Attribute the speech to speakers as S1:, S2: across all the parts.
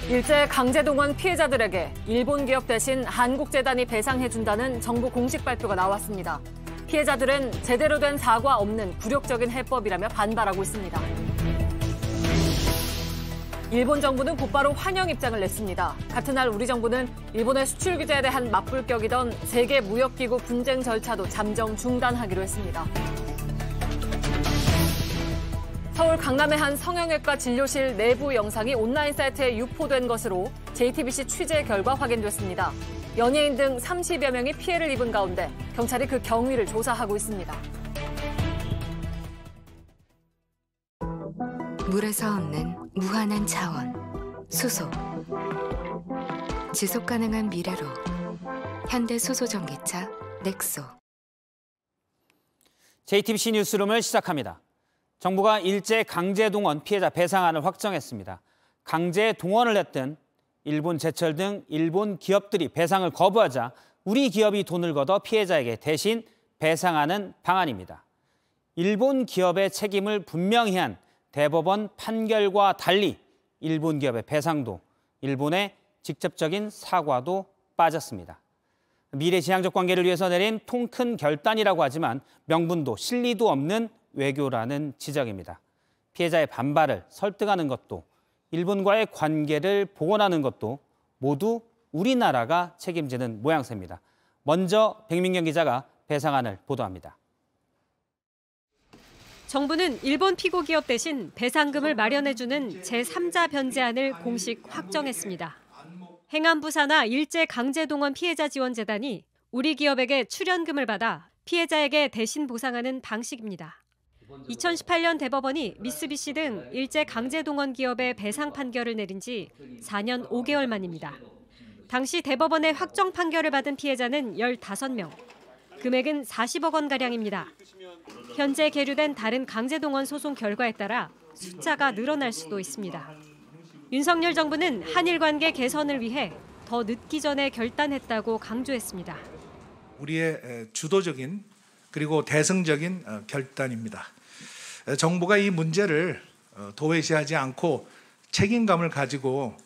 S1: 일제 강제동원 피해자들에게 일본 기업 대신 한국재단이 배상해준다는 정부 공식 발표가 나왔습니다. 피해자들은 제대로 된 사과 없는 굴욕적인 해법이라며 반발하고 있습니다. 일본 정부는 곧바로 환영 입장을 냈습니다. 같은 날 우리 정부는 일본의 수출 규제에 대한 맞불격이던 세계무역기구 분쟁 절차도 잠정 중단하기로 했습니다. 서울 강남의 한 성형외과 진료실 내부 영상이 온라인 사이트에 유포된 것으로 JTBC 취재 결과 확인됐습니다. 연예인 등 30여 명이 피해를 입은 가운데 경찰이 그 경위를 조사하고 있습니다.
S2: 물에서 얻는 무한한 자원, 수소. 지속 가능한 미래로 현대 수소전기차 넥소.
S3: JTBC 뉴스룸을 시작합니다. 정부가 일제 강제동원 피해자 배상안을 확정했습니다. 강제 동원을 했던 일본 제철 등 일본 기업들이 배상을 거부하자 우리 기업이 돈을 걷어 피해자에게 대신 배상하는 방안입니다. 일본 기업의 책임을 분명히 한 대법원 판결과 달리 일본 기업의 배상도 일본의 직접적인 사과도 빠졌습니다. 미래지향적 관계를 위해서 내린 통 큰 결단이라고 하지만 명분도 실리도 없는 외교라는 지적입니다. 피해자의 반발을 설득하는 것도 일본과의 관계를 복원하는 것도 모두 우리나라가 책임지는 모양새입니다. 먼저 백민경 기자가 배상안을 보도합니다.
S4: 정부는 일본 피고 기업 대신 배상금을 마련해주는 제3자 변제안을 공식 확정했습니다. 행안부 산하 일제 강제동원 피해자 지원재단이 우리 기업에게 출연금을 받아 피해자에게 대신 보상하는 방식입니다. 2018년 대법원이 미쓰비시 등 일제 강제동원 기업의 배상 판결을 내린 지 4년 5개월 만입니다. 당시 대법원의 확정 판결을 받은 피해자는 15명. 금액은 40억 원가량입니다. 현재 계류된 다른 강제동원 소송 결과에 따라 숫자가 늘어날 수도 있습니다. 윤석열 정부는 한일 관계 개선을 위해 더 늦기 전에 결단했다고 강조했습니다.
S5: 우리의 주도적인 그리고 대승적인 결단입니다. 정부가 이 문제를 도외시하지 않고 책임감을 가지고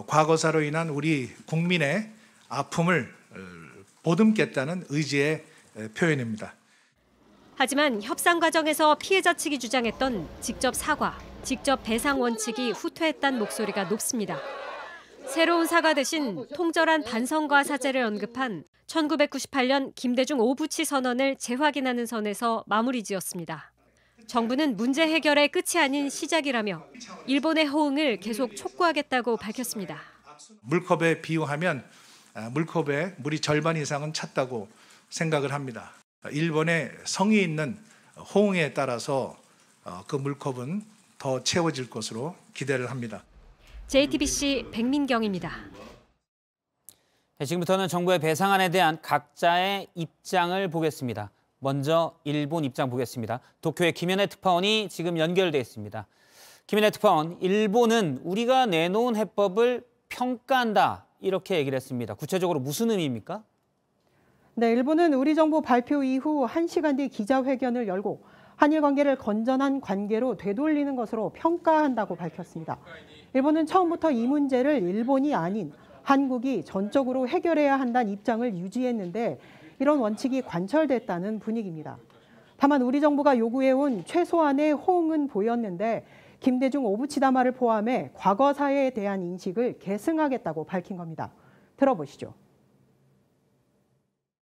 S5: 과거사로 인한 우리 국민의 아픔을 보듬겠다는 의지의 표현입니다.
S4: 하지만 협상 과정에서 피해자 측이 주장했던 직접 사과, 직접 배상 원칙이 후퇴했다는 목소리가 높습니다. 새로운 사과 대신 통절한 반성과 사죄를 언급한 1998년 김대중 오부치 선언을 재확인하는 선에서 마무리 지었습니다. 정부는 문제 해결의 끝이 아닌 시작이라며 일본의 호응을 계속 촉구하겠다고 밝혔습니다.
S5: 물컵에 비유하면 물컵에 물이 절반 이상은 찼다고 생각을 합니다. 일본의 성의 있는 호응에 따라서 그 물컵은 더 채워질 것으로 기대를 합니다.
S4: JTBC 백민경입니다.
S3: 지금부터는 정부의 배상안에 대한 각자의 입장을 보겠습니다. 먼저 일본 입장 보겠습니다. 도쿄의 김현애 특파원이 지금 연결돼 있습니다. 김현애 특파원, 일본은 우리가 내놓은 해법을 평가한다 이렇게 얘기를 했습니다. 구체적으로 무슨 의미입니까?
S6: 네, 일본은 우리 정부 발표 이후 1시간 뒤 기자회견을 열고 한일 관계를 건전한 관계로 되돌리는 것으로 평가한다고 밝혔습니다. 일본은 처음부터 이 문제를 일본이 아닌 한국이 전적으로 해결해야 한다는 입장을 유지했는데 이런 원칙이 관철됐다는 분위기입니다. 다만 우리 정부가 요구해온 최소한의 호응은 보였는데 김대중 오부치다마를 포함해 과거 사회에 대한 인식을 계승하겠다고 밝힌 겁니다. 들어보시죠.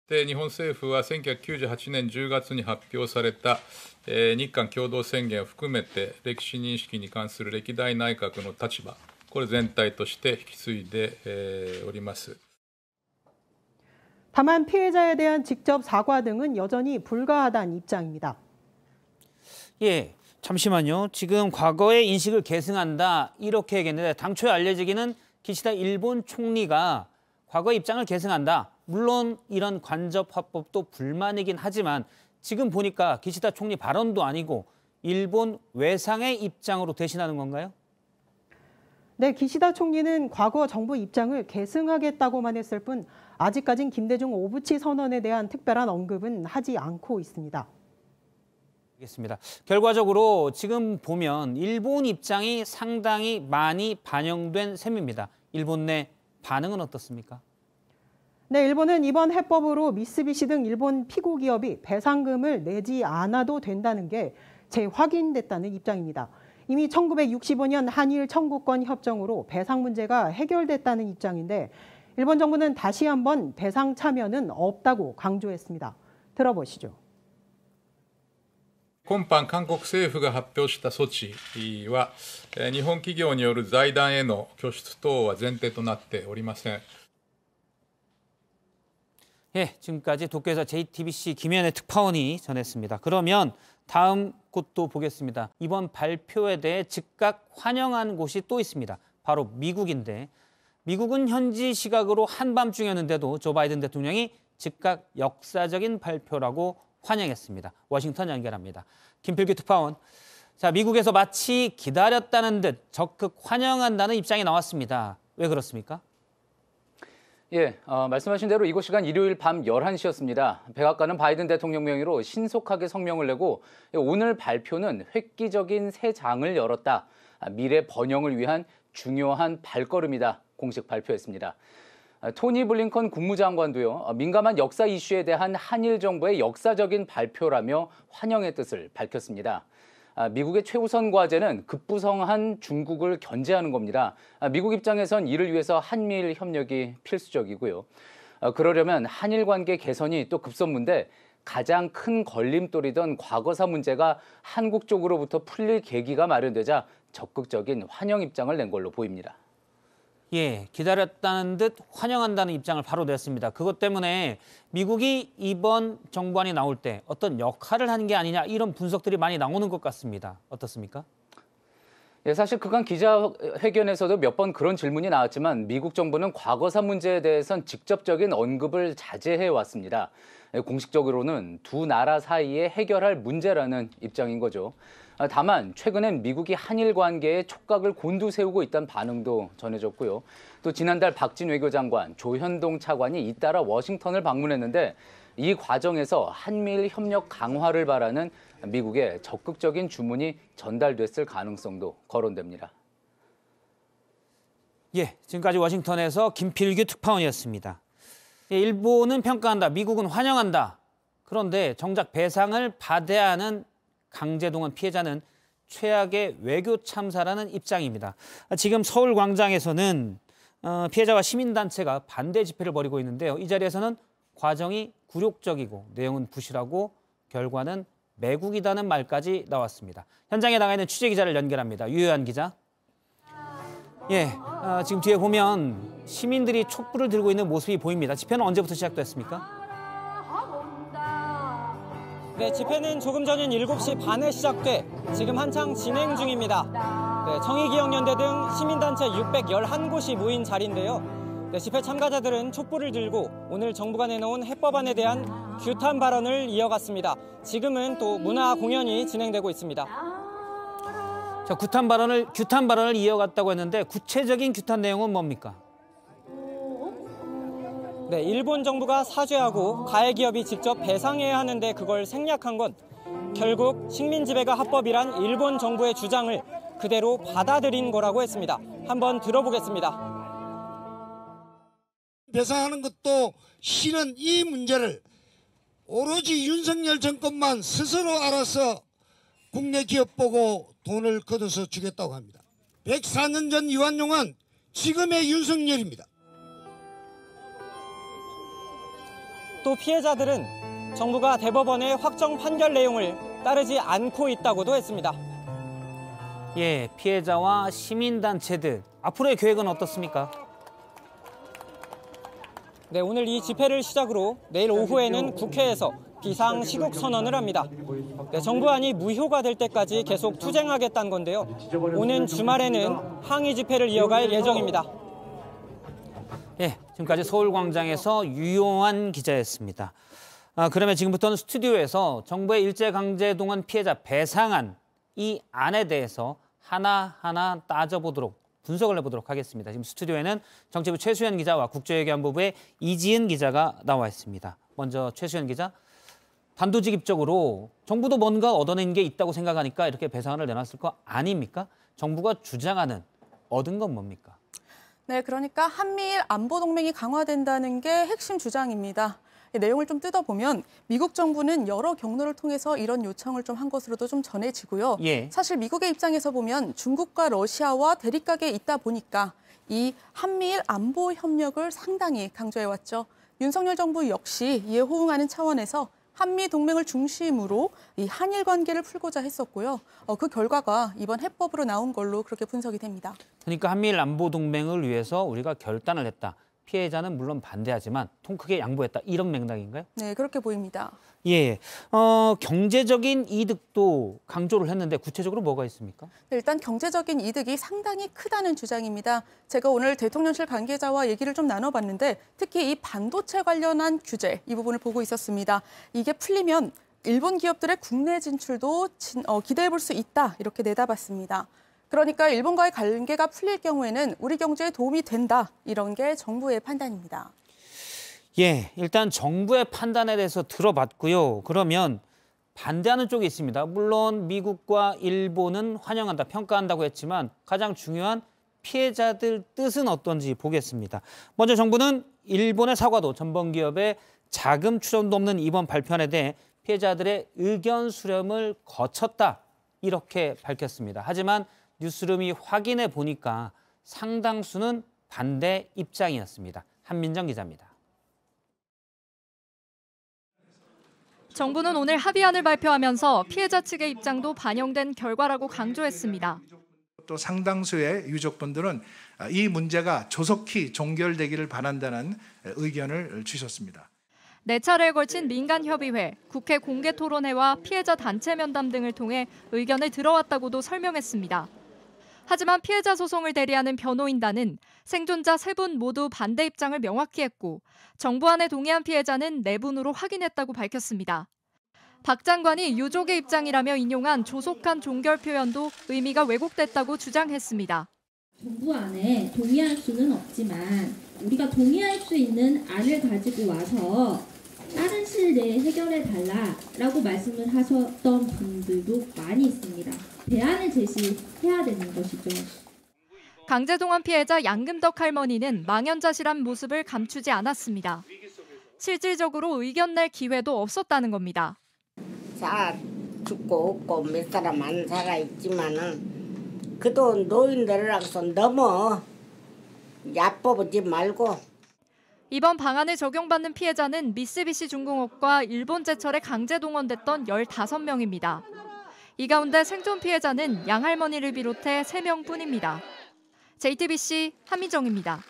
S7: 日本政府は1998年10月に発表された日韓共同宣言を含めて歴史認識に関する歴代内閣の立場、これ全体として引き継いでおります。
S6: 다만 피해자에 대한 직접 사과 등은 여전히 불가하다는 입장입니다.
S3: 예, 잠시만요. 지금 과거의 인식을 계승한다 이렇게 얘기했는데 당초에 알려지기는 기시다 일본 총리가 과거의 입장을 계승한다. 물론 이런 간접 화법도 불만이긴 하지만 지금 보니까 기시다 총리 발언도 아니고 일본 외상의 입장으로 대신하는 건가요?
S6: 네, 기시다 총리는 과거 정부 입장을 계승하겠다고만 했을 뿐 아직까진 김대중 오부치 선언에 대한 특별한 언급은 하지 않고 있습니다.
S3: 알겠습니다. 결과적으로 지금 보면 일본 입장이 상당히 많이 반영된 셈입니다. 일본 내 반응은 어떻습니까?
S6: 네, 일본은 이번 해법으로 미쓰비시 등 일본 피고 기업이 배상금을 내지 않아도 된다는 게 재확인됐다는 입장입니다. 이미 1965년 한일 청구권 협정으로 배상 문제가 해결됐다는 입장인데 일본 정부는 다시 한번 배상 참여는 없다고 강조했습니다. 들어보시죠.
S7: 今般韓国政府が発表した措置は、日本企業による財団への拠出等は前提となっておりません。
S3: 예, 지금까지 도쿄에서 JTBC 김현애 특파원이 전했습니다. 그러면 다음 곳도 보겠습니다. 이번 발표에 대해 즉각 환영한 곳이 또 있습니다. 바로 미국인데 미국은 현지 시각으로 한밤중이었는데도 조 바이든 대통령이 즉각 역사적인 발표라고 환영했습니다. 워싱턴 연결합니다. 김필규 특파원. 자, 미국에서 마치 기다렸다는 듯 적극 환영한다는 입장이 나왔습니다. 왜 그렇습니까?
S8: 예, 말씀하신 대로 이곳 시간 일요일 밤 11시였습니다. 백악관은 바이든 대통령 명의로 신속하게 성명을 내고 오늘 발표는 획기적인 새 장을 열었다. 미래 번영을 위한 중요한 발걸음이다. 공식 발표했습니다. 토니 블링컨 국무장관도요, 민감한 역사 이슈에 대한 한일 정부의 역사적인 발표라며 환영의 뜻을 밝혔습니다. 미국의 최우선 과제는 급부성한 중국을 견제하는 겁니다. 미국 입장에선 이를 위해서 한미일 협력이 필수적이고요. 그러려면 한일 관계 개선이 또 급선무인데 가장 큰 걸림돌이던 과거사 문제가 한국 쪽으로부터 풀릴 계기가 마련되자 적극적인 환영 입장을 낸 걸로 보입니다.
S3: 예, 기다렸다는 듯 환영한다는 입장을 바로 냈습니다. 그것 때문에 미국이 이번 정부안이 나올 때 어떤 역할을 한 게 아니냐 이런 분석들이 많이 나오는 것 같습니다. 어떻습니까?
S8: 예, 사실 그간 기자회견에서도 몇 번 그런 질문이 나왔지만 미국 정부는 과거사 문제에 대해선 직접적인 언급을 자제해 왔습니다. 공식적으로는 두 나라 사이에 해결할 문제라는 입장인 거죠. 다만 최근엔 미국이 한일 관계에 촉각을 곤두세우고 있다는 반응도 전해졌고요. 또 지난달 박진 외교장관, 조현동 차관이 잇따라 워싱턴을 방문했는데 이 과정에서 한미일 협력 강화를 바라는 미국의 적극적인 주문이 전달됐을 가능성도 거론됩니다.
S3: 예, 지금까지 워싱턴에서 김필규 특파원이었습니다. 예, 일본은 평가한다, 미국은 환영한다. 그런데 정작 배상을 받아야 하는 강제동원 피해자는 최악의 외교 참사라는 입장입니다. 지금 서울광장에서는 피해자와 시민단체가 반대 집회를 벌이고 있는데요. 이 자리에서는 과정이 굴욕적이고 내용은 부실하고 결과는 매국이다는 말까지 나왔습니다. 현장에 나가 있는 취재기자를 연결합니다. 유효한 기자. 예, 지금 뒤에 보면 시민들이 촛불을 들고 있는 모습이 보입니다. 집회는 언제부터 시작됐습니까?
S9: 네, 집회는 조금 전인 7시 반에 시작돼 지금 한창 진행 중입니다. 네, 정의기억연대 등 시민단체 611곳이 모인 자리인데요. 네, 집회 참가자들은 촛불을 들고 오늘 정부가 내놓은 해법안에 대한 규탄 발언을 이어갔습니다. 지금은 또 문화 공연이 진행되고 있습니다.
S3: 자, 규탄 발언을 이어갔다고 했는데 구체적인 규탄 내용은 뭡니까?
S9: 네, 일본 정부가 사죄하고 가해 기업이 직접 배상해야 하는데 그걸 생략한 건 결국 식민 지배가 합법이란 일본 정부의 주장을 그대로 받아들인 거라고 했습니다. 한번 들어보겠습니다.
S10: 배상하는 것도 싫은 이 문제를 오로지 윤석열 정권만 스스로 알아서 국내 기업 보고 돈을 걷어서 주겠다고 합니다. 104년 전 이완용은 지금의 윤석열입니다.
S9: 또 피해자들은 정부가 대법원의 확정 판결 내용을 따르지 않고 있다고도 했습니다.
S3: 예, 피해자와 시민단체들 앞으로의 계획은 어떻습니까?
S9: 네, 오늘 이 집회를 시작으로 내일 오후에는 국회에서 비상시국 선언을 합니다. 네, 정부안이 무효가 될 때까지 계속 투쟁하겠다는 건데요. 오는 주말에는 항의 집회를 이어갈 예정입니다.
S3: 예, 지금까지 서울광장에서 유용한 기자였습니다. 그러면 지금부터는 스튜디오에서 정부의 일제강제동원 피해자 배상안 이 안에 대해서 하나하나 따져보도록 분석을 해보도록 하겠습니다. 지금 스튜디오에는 정치부 최수연 기자와 국제외교안보부의 이지은 기자가 나와 있습니다. 먼저 최수연 기자, 단도직입적으로 정부도 뭔가 얻어낸 게 있다고 생각하니까 이렇게 배상안을 내놨을 거 아닙니까? 정부가 주장하는 얻은 건 뭡니까?
S11: 네, 그러니까 한미일 안보 동맹이 강화된다는 게 핵심 주장입니다. 내용을 좀 뜯어보면 미국 정부는 여러 경로를 통해서 이런 요청을 좀 한 것으로도 좀 전해지고요. 사실 미국의 입장에서 보면 중국과 러시아와 대립각에 있다 보니까 이 한미일 안보 협력을 상당히 강조해왔죠. 윤석열 정부 역시 이에 호응하는 차원에서 한미 동맹을 중심으로 이 한일 관계를 풀고자 했었고요. 그 결과가 이번 해법으로 나온 걸로 그렇게 분석이 됩니다.
S3: 그러니까 한미일 안보 동맹을 위해서 우리가 결단을 했다. 피해자는 물론 반대하지만 통 크게 양보했다. 이런 맥락인가요?
S11: 네, 그렇게 보입니다.
S3: 예, 경제적인 이득도 강조를 했는데 구체적으로 뭐가 있습니까?
S11: 네, 일단 경제적인 이득이 상당히 크다는 주장입니다. 제가 오늘 대통령실 관계자와 얘기를 좀 나눠봤는데 특히 이 반도체 관련한 규제 이 부분을 보고 있었습니다. 이게 풀리면 일본 기업들의 국내 진출도 기대해 볼 수 있다 이렇게 내다봤습니다. 그러니까 일본과의 관계가 풀릴 경우에는 우리 경제에 도움이 된다. 이런 게 정부의 판단입니다.
S3: 예, 일단 정부의 판단에 대해서 들어봤고요. 그러면 반대하는 쪽이 있습니다. 물론 미국과 일본은 환영한다, 평가한다고 했지만 가장 중요한 피해자들 뜻은 어떤지 보겠습니다. 먼저 정부는 일본의 사과도 전범기업의 자금 추정도 없는 이번 발표안에 대해 피해자들의 의견 수렴을 거쳤다. 이렇게 밝혔습니다. 하지만 뉴스룸이 확인해 보니까 상당수는 반대 입장이었습니다. 한민정 기자입니다.
S12: 정부는 오늘 합의안을 발표하면서 피해자 측의 입장도 반영된 결과라고 강조했습니다.
S5: 또 상당수의 유족분들은 이 문제가 조속히 종결되기를 바란다는 의견을 주셨습니다.
S12: 4차례에 걸친 민간협의회, 국회 공개토론회와 피해자 단체 면담 등을 통해 의견을 들어왔다고도 설명했습니다. 하지만 피해자 소송을 대리하는 변호인단은 생존자 3분 모두 반대 입장을 명확히 했고 정부안에 동의한 피해자는 4분으로 확인했다고 밝혔습니다. 박 장관이 유족의 입장이라며 인용한 조속한 종결 표현도 의미가 왜곡됐다고 주장했습니다.
S13: 정부안에 동의할 수는 없지만 우리가 동의할 수 있는 안을 가지고 와서 다른 시일 내에 해결해달라고 말씀을 하셨던 분들도 많이 있습니다. 대안을 제시해야 되는 것이죠.
S12: 강제동원 피해자 양금덕 할머니는 망연자실한 모습을 감추지 않았습니다. 실질적으로 의견 낼 기회도 없었다는 겁니다.
S14: 다 죽고 없고 몇 사람 안 살아있지만은 그도 노인들이라서 너무 얕뽑지 말고.
S12: 이번 방안을 적용받는 피해자는 미쓰비시 중공업과 일본제철에 강제동원됐던 15명입니다. 이 가운데 생존 피해자는 양 할머니를 비롯해 3명뿐입니다. JTBC 한민정입니다.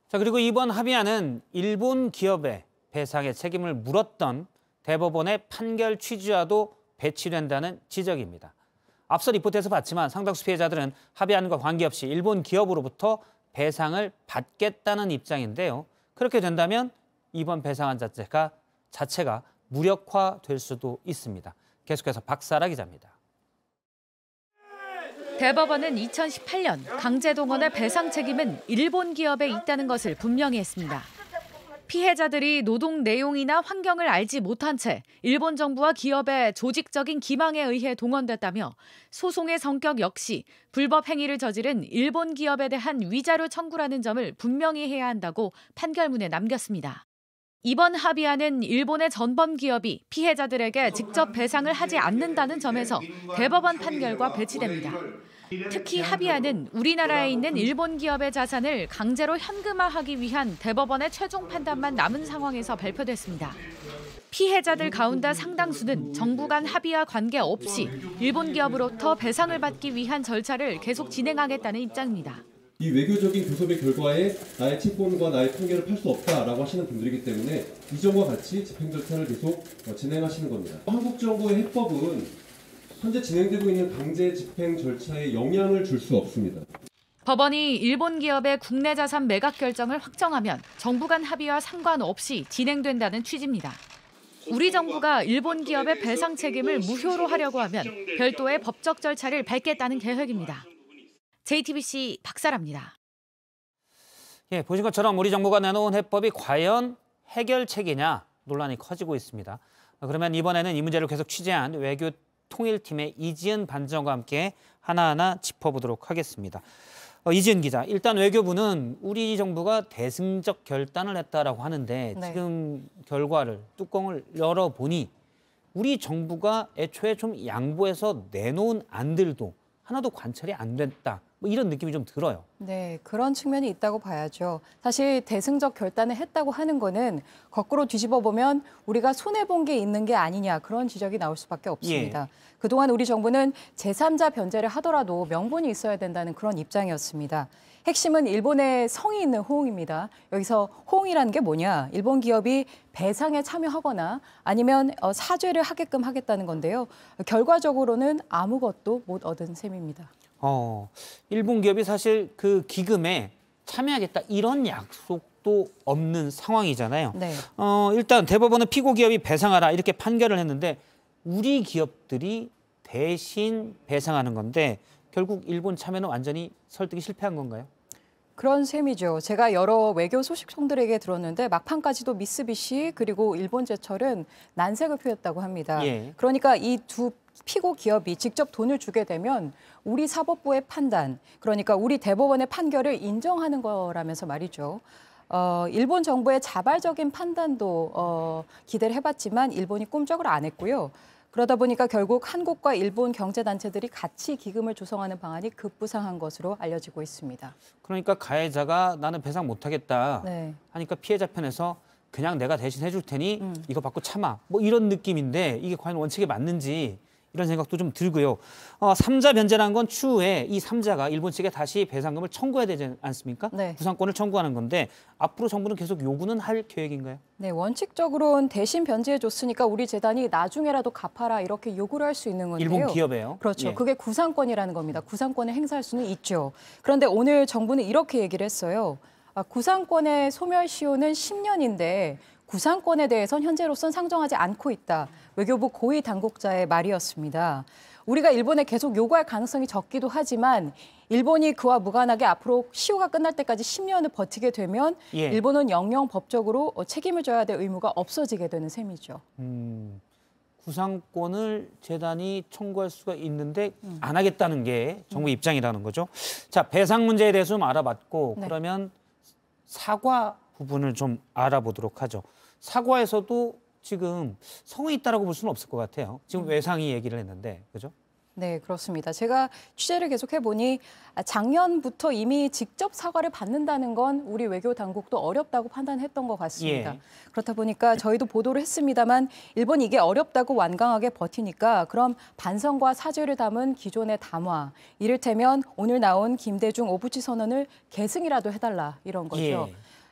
S3: 자, 그리고 이번 합의안은 일본 기업의 배상의 책임을 물었던 대법원의 판결 취지와도 배치된다는 지적입니다. 앞서 리포트에서 봤지만 상당수 피해자들은 합의안과 관계없이 일본 기업으로부터 배상을 받겠다는 입장인데요. 그렇게 된다면 이번 배상안 자체가 무력화될 수도 있습니다. 계속해서 박사라 기자입니다.
S15: 대법원은 2018년 강제동원의 배상 책임은 일본 기업에 있다는 것을 분명히 했습니다. 피해자들이 노동 내용이나 환경을 알지 못한 채 일본 정부와 기업의 조직적인 기망에 의해 동원됐다며 소송의 성격 역시 불법 행위를 저지른 일본 기업에 대한 위자료 청구라는 점을 분명히 해야 한다고 판결문에 남겼습니다. 이번 합의안은 일본의 전범 기업이 피해자들에게 직접 배상을 하지 않는다는 점에서 대법원 판결과 배치됩니다. 특히 합의안은 우리나라에 있는 일본 기업의 자산을 강제로 현금화하기 위한 대법원의 최종 판단만 남은 상황에서 발표됐습니다. 피해자들 가운데 상당수는 정부 간 합의와 관계없이 일본 기업으로부터 배상을 받기 위한 절차를 계속 진행하겠다는 입장입니다.
S16: 이 외교적인 교섭의 결과에 나의 채권과 나의 판결을 팔 수 없다라고 하시는 분들이기 때문에 이전과 같이 집행 절차를 계속 진행하시는 겁니다. 한국 정부의 해법은 현재 진행되고 있는 강제 집행 절차에 영향을 줄 수 없습니다.
S15: 법원이 일본 기업의 국내 자산 매각 결정을 확정하면 정부 간 합의와 상관없이 진행된다는 취지입니다. 우리 정부가 일본 기업의 배상 책임을 무효로 하려고 하면 별도의 법적 절차를 밟겠다는 계획입니다. JTBC 박사라입니다.
S3: 예, 보신 것처럼 우리 정부가 내놓은 해법이 과연 해결책이냐 논란이 커지고 있습니다. 그러면 이번에는 이 문제를 계속 취재한 외교 통일팀의 이지은 반장과 함께 하나하나 짚어보도록 하겠습니다. 이지은 기자, 일단 외교부는 우리 정부가 대승적 결단을 했다라고 하는데
S17: 네.
S3: 지금 결과를 뚜껑을 열어보니 우리 정부가 애초에 좀 양보해서 내놓은 안들도 하나도 관찰이 안 됐다. 뭐 이런 느낌이 좀 들어요.
S17: 네, 그런 측면이 있다고 봐야죠. 사실 대승적 결단을 했다고 하는 거는 거꾸로 뒤집어 보면 우리가 손해본 게 있는 게 아니냐 그런 지적이 나올 수밖에 없습니다. 그동안 우리 정부는 제3자 변제를 하더라도 명분이 있어야 된다는 그런 입장이었습니다. 핵심은 일본의 성의 있는 호응입니다. 여기서 호응이라는 게 뭐냐? 일본 기업이 배상에 참여하거나 아니면 사죄를 하게끔 하겠다는 건데요. 결과적으로는 아무것도 못 얻은 셈입니다.
S3: 일본 기업이 사실 그 기금에 참여하겠다 이런 약속도 없는 상황이잖아요.
S17: 네.
S3: 일단 대법원은 피고 기업이 배상하라 이렇게 판결을 했는데 우리 기업들이 대신 배상하는 건데 결국 일본 참여는 완전히 설득이 실패한 건가요?
S17: 그런 셈이죠. 제가 여러 외교 소식통들에게 들었는데 막판까지도 미쓰비시 그리고 일본제철은 난색을 표했다고 합니다. 그러니까 이 두 피고 기업이 직접 돈을 주게 되면 우리 사법부의 판단, 그러니까 우리 대법원의 판결을 인정하는 거라면서 말이죠. 일본 정부의 자발적인 판단도 기대를 해봤지만 일본이 꿈쩍을 안 했고요. 그러다 보니까 결국 한국과 일본 경제단체들이 같이 기금을 조성하는 방안이 급부상한 것으로 알려지고 있습니다.
S3: 그러니까 가해자가 나는 배상 못하겠다 하니까 피해자 편에서 그냥 내가 대신 해줄 테니 이거 받고 참아. 뭐 이런 느낌인데 이게 과연 원칙에 맞는지 이런 생각도 좀 들고요. 3자 변제라는 건 추후에 이 3자가 일본 측에 다시 배상금을 청구해야 되지 않습니까? 구상권을 청구하는 건데 앞으로 정부는 계속 요구는 할 계획인가요?
S17: 네, 원칙적으로는 대신 변제해줬으니까 우리 재단이 나중에라도 갚아라 이렇게 요구를 할 수 있는 건데요.
S3: 일본 기업에요?
S17: 그렇죠. 그게 구상권이라는 겁니다. 구상권을 행사할 수는 있죠. 그런데 오늘 정부는 이렇게 얘기를 했어요. 구상권의 소멸시효는 10년인데 구상권에 대해선 현재로선 상정하지 않고 있다. 외교부 고위 당국자의 말이었습니다. 우리가 일본에 계속 요구할 가능성이 적기도 하지만 일본이 그와 무관하게 앞으로 시효가 끝날 때까지 10년을 버티게 되면 일본은 영영 법적으로 책임을 져야 될 의무가 없어지게 되는 셈이죠.
S3: 구상권을 재단이 청구할 수가 있는데 안 하겠다는 게 정부 입장이라는 거죠. 자, 배상 문제에 대해서 좀 알아봤고 그러면 사과 부분을 좀 알아보도록 하죠. 사과에서도 지금 성이 있다라고 볼 수는 없을 것 같아요. 지금 외상이 얘기를 했는데, 그죠?
S17: 네, 그렇습니다. 제가 취재를 계속해 보니 작년부터 이미 직접 사과를 받는다는 건 우리 외교 당국도 어렵다고 판단했던 것 같습니다. 그렇다 보니까 저희도 보도를 했습니다만 일본이 이게 어렵다고 완강하게 버티니까 그럼 반성과 사죄를 담은 기존의 담화, 이를테면 오늘 나온 김대중 오부치 선언을 계승이라도 해달라 이런 거죠.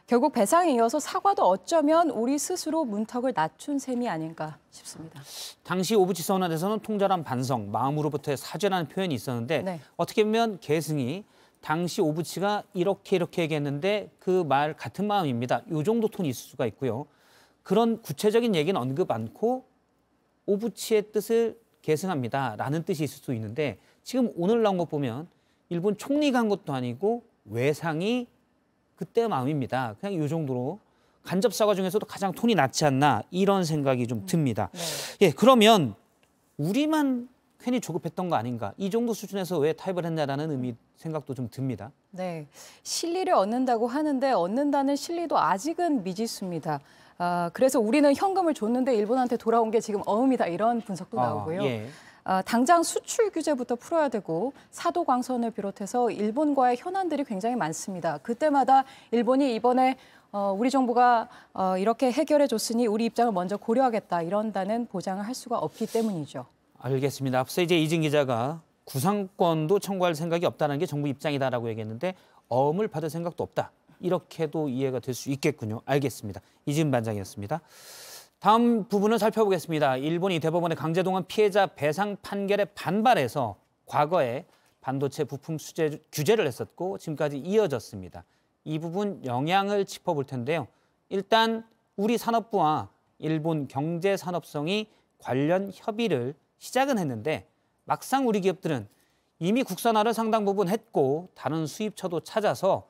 S17: 결국 배상에 이어서 사과도 어쩌면 우리 스스로 문턱을 낮춘 셈이 아닌가 싶습니다.
S3: 당시 오부치 선언에서는 통절한 반성, 마음으로부터의 사죄라는 표현이 있었는데 어떻게 보면 계승이 당시 오부치가 이렇게 얘기했는데 그 말 같은 마음입니다. 이 정도 톤이 있을 수가 있고요. 그런 구체적인 얘기는 언급 않고 오부치의 뜻을 계승합니다라는 뜻이 있을 수 있는데 지금 오늘 나온 거 보면 일본 총리가 한 것도 아니고 외상이 그때의 마음입니다. 그냥 이 정도로 간접 사과 중에서도 가장 톤이 낮지 않나 이런 생각이 좀 듭니다. 그러면 우리만 괜히 조급했던 거 아닌가? 이 정도 수준에서 왜 타협을 했냐라는 생각도 좀 듭니다.
S17: 네, 실리를 얻는다고 하는데 얻는다는 실리도 아직은 미지수입니다. 그래서 우리는 현금을 줬는데 일본한테 돌아온 게 지금 어음이다 이런 분석도 나오고요. 당장 수출 규제부터 풀어야 되고 사도 광선을 비롯해서 일본과의 현안들이 굉장히 많습니다. 그때마다 일본이 이번에 우리 정부가 이렇게 해결해 줬으니 우리 입장을 먼저 고려하겠다 이런다는 보장을 할 수가 없기 때문이죠.
S3: 알겠습니다. 앞서 이제 이진 기자가 구상권도 청구할 생각이 없다는 게 정부 입장이다라고 얘기했는데 어음을 받을 생각도 없다. 이렇게도 이해가 될 수 있겠군요. 알겠습니다. 이진 반장이었습니다. 다음 부분을 살펴보겠습니다. 일본이 대법원의 강제동원 피해자 배상 판결에 반발해서 과거에 반도체 부품 수재 규제를 했었고 지금까지 이어졌습니다. 이 부분 영향을 짚어볼 텐데요. 일단 우리 산업부와 일본 경제산업성이 관련 협의를 시작은 했는데 막상 우리 기업들은 이미 국산화를 상당 부분 했고 다른 수입처도 찾아서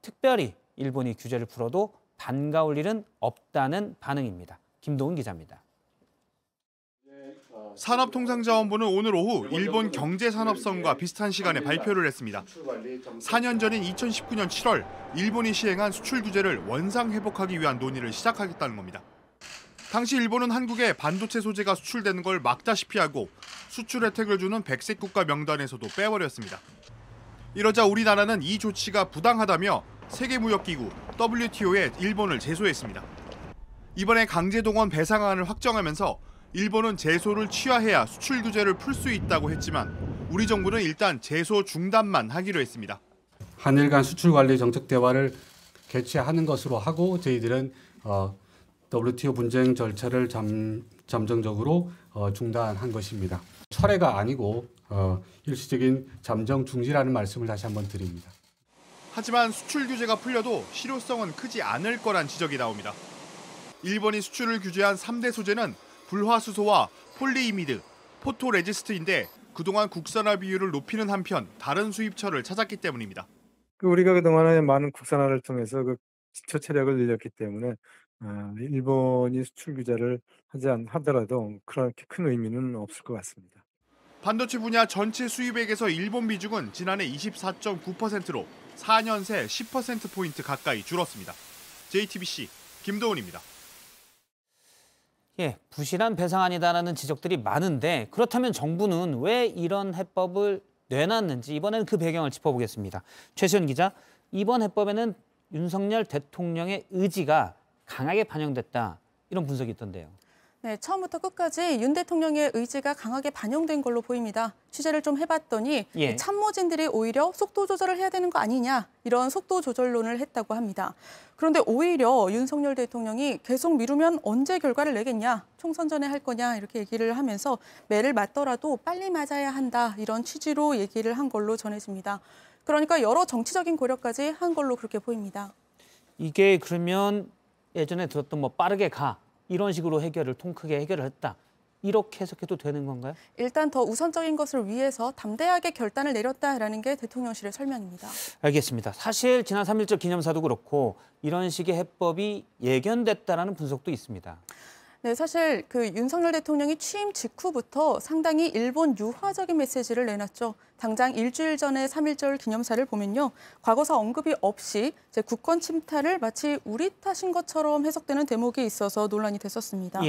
S3: 특별히 일본이 규제를 풀어도 반가울 일은 없다는 반응입니다. 김도훈 기자입니다.
S18: 산업통상자원부는 오늘 오후 일본 경제산업성과 비슷한 시간에 발표를 했습니다. 4년 전인 2019년 7월 일본이 시행한 수출 규제를 원상 회복하기 위한 논의를 시작하겠다는 겁니다. 당시 일본은 한국에 반도체 소재가 수출되는 걸 막다시피 하고 수출 혜택을 주는 백색 국가 명단에서도 빼버렸습니다. 이러자 우리나라는 이 조치가 부당하다며 세계무역기구 WTO에 일본을 제소했습니다. 이번에 강제동원 배상안을 확정하면서 일본은 제소를 취하해야 수출 규제를 풀 수 있다고 했지만 우리 정부는 일단 제소 중단만 하기로 했습니다.
S19: 한일 간 수출 관리 정책 대화를 개최하는 것으로 하고 저희들은 WTO 분쟁 절차를 잠정적으로 중단한 것입니다. 철회가 아니고 일시적인 잠정 중지라는 말씀을 다시 한번 드립니다.
S18: 하지만 수출 규제가 풀려도 실효성은 크지 않을 거란 지적이 나옵니다. 일본이 수출을 규제한 3대 소재는 불화수소와 폴리이미드, 포토레지스트인데 그동안 국산화 비율을 높이는 한편 다른 수입처를 찾았기 때문입니다.
S20: 우리가 그동안에 많은 국산화를 통해서 그 기초 체력을 늘렸기 때문에 일본이 수출 규제를 하더라도 그렇게 큰 의미는 없을 것 같습니다.
S18: 반도체 분야 전체 수입액에서 일본 비중은 지난해 24.9%로 4년 새 10%포인트 가까이 줄었습니다. JTBC 김도훈입니다.
S3: 예, 부실한 배상안이다라는 지적들이 많은데 그렇다면 정부는 왜 이런 해법을 내놨는지 이번에는 그 배경을 짚어보겠습니다. 최시현 기자, 이번 해법에는 윤석열 대통령의 의지가 강하게 반영됐다 이런 분석이 있던데요.
S11: 네, 처음부터 끝까지 윤 대통령의 의지가 강하게 반영된 걸로 보입니다. 취재를 좀 해봤더니 참모진들이 오히려 속도 조절을 해야 되는 거 아니냐 이런 속도 조절론을 했다고 합니다. 그런데 오히려 윤석열 대통령이 계속 미루면 언제 결과를 내겠냐, 총선 전에 할 거냐 이렇게 얘기를 하면서 매를 맞더라도 빨리 맞아야 한다 이런 취지로 얘기를 한 걸로 전해집니다. 그러니까 여러 정치적인 고려까지 한 걸로 그렇게 보입니다.
S3: 이게 그러면 예전에 들었던 뭐 빠르게 가 이런 식으로 통 크게 해결을 했다. 이렇게 해석해도 되는 건가요?
S11: 일단 더 우선적인 것을 위해서 담대하게 결단을 내렸다라는 게 대통령실의 설명입니다.
S3: 알겠습니다. 사실 지난 3.1절 기념사도 그렇고 이런 식의 해법이 예견됐다라는 분석도 있습니다.
S11: 네, 사실 그 윤석열 대통령이 취임 직후부터 상당히 일본 유화적인 메시지를 내놨죠. 당장 일주일 전에 3.1절 기념사를 보면요. 과거사 언급이 없이 국권 침탈을 마치 우리 탓인 것처럼 해석되는 대목이 있어서 논란이 됐었습니다.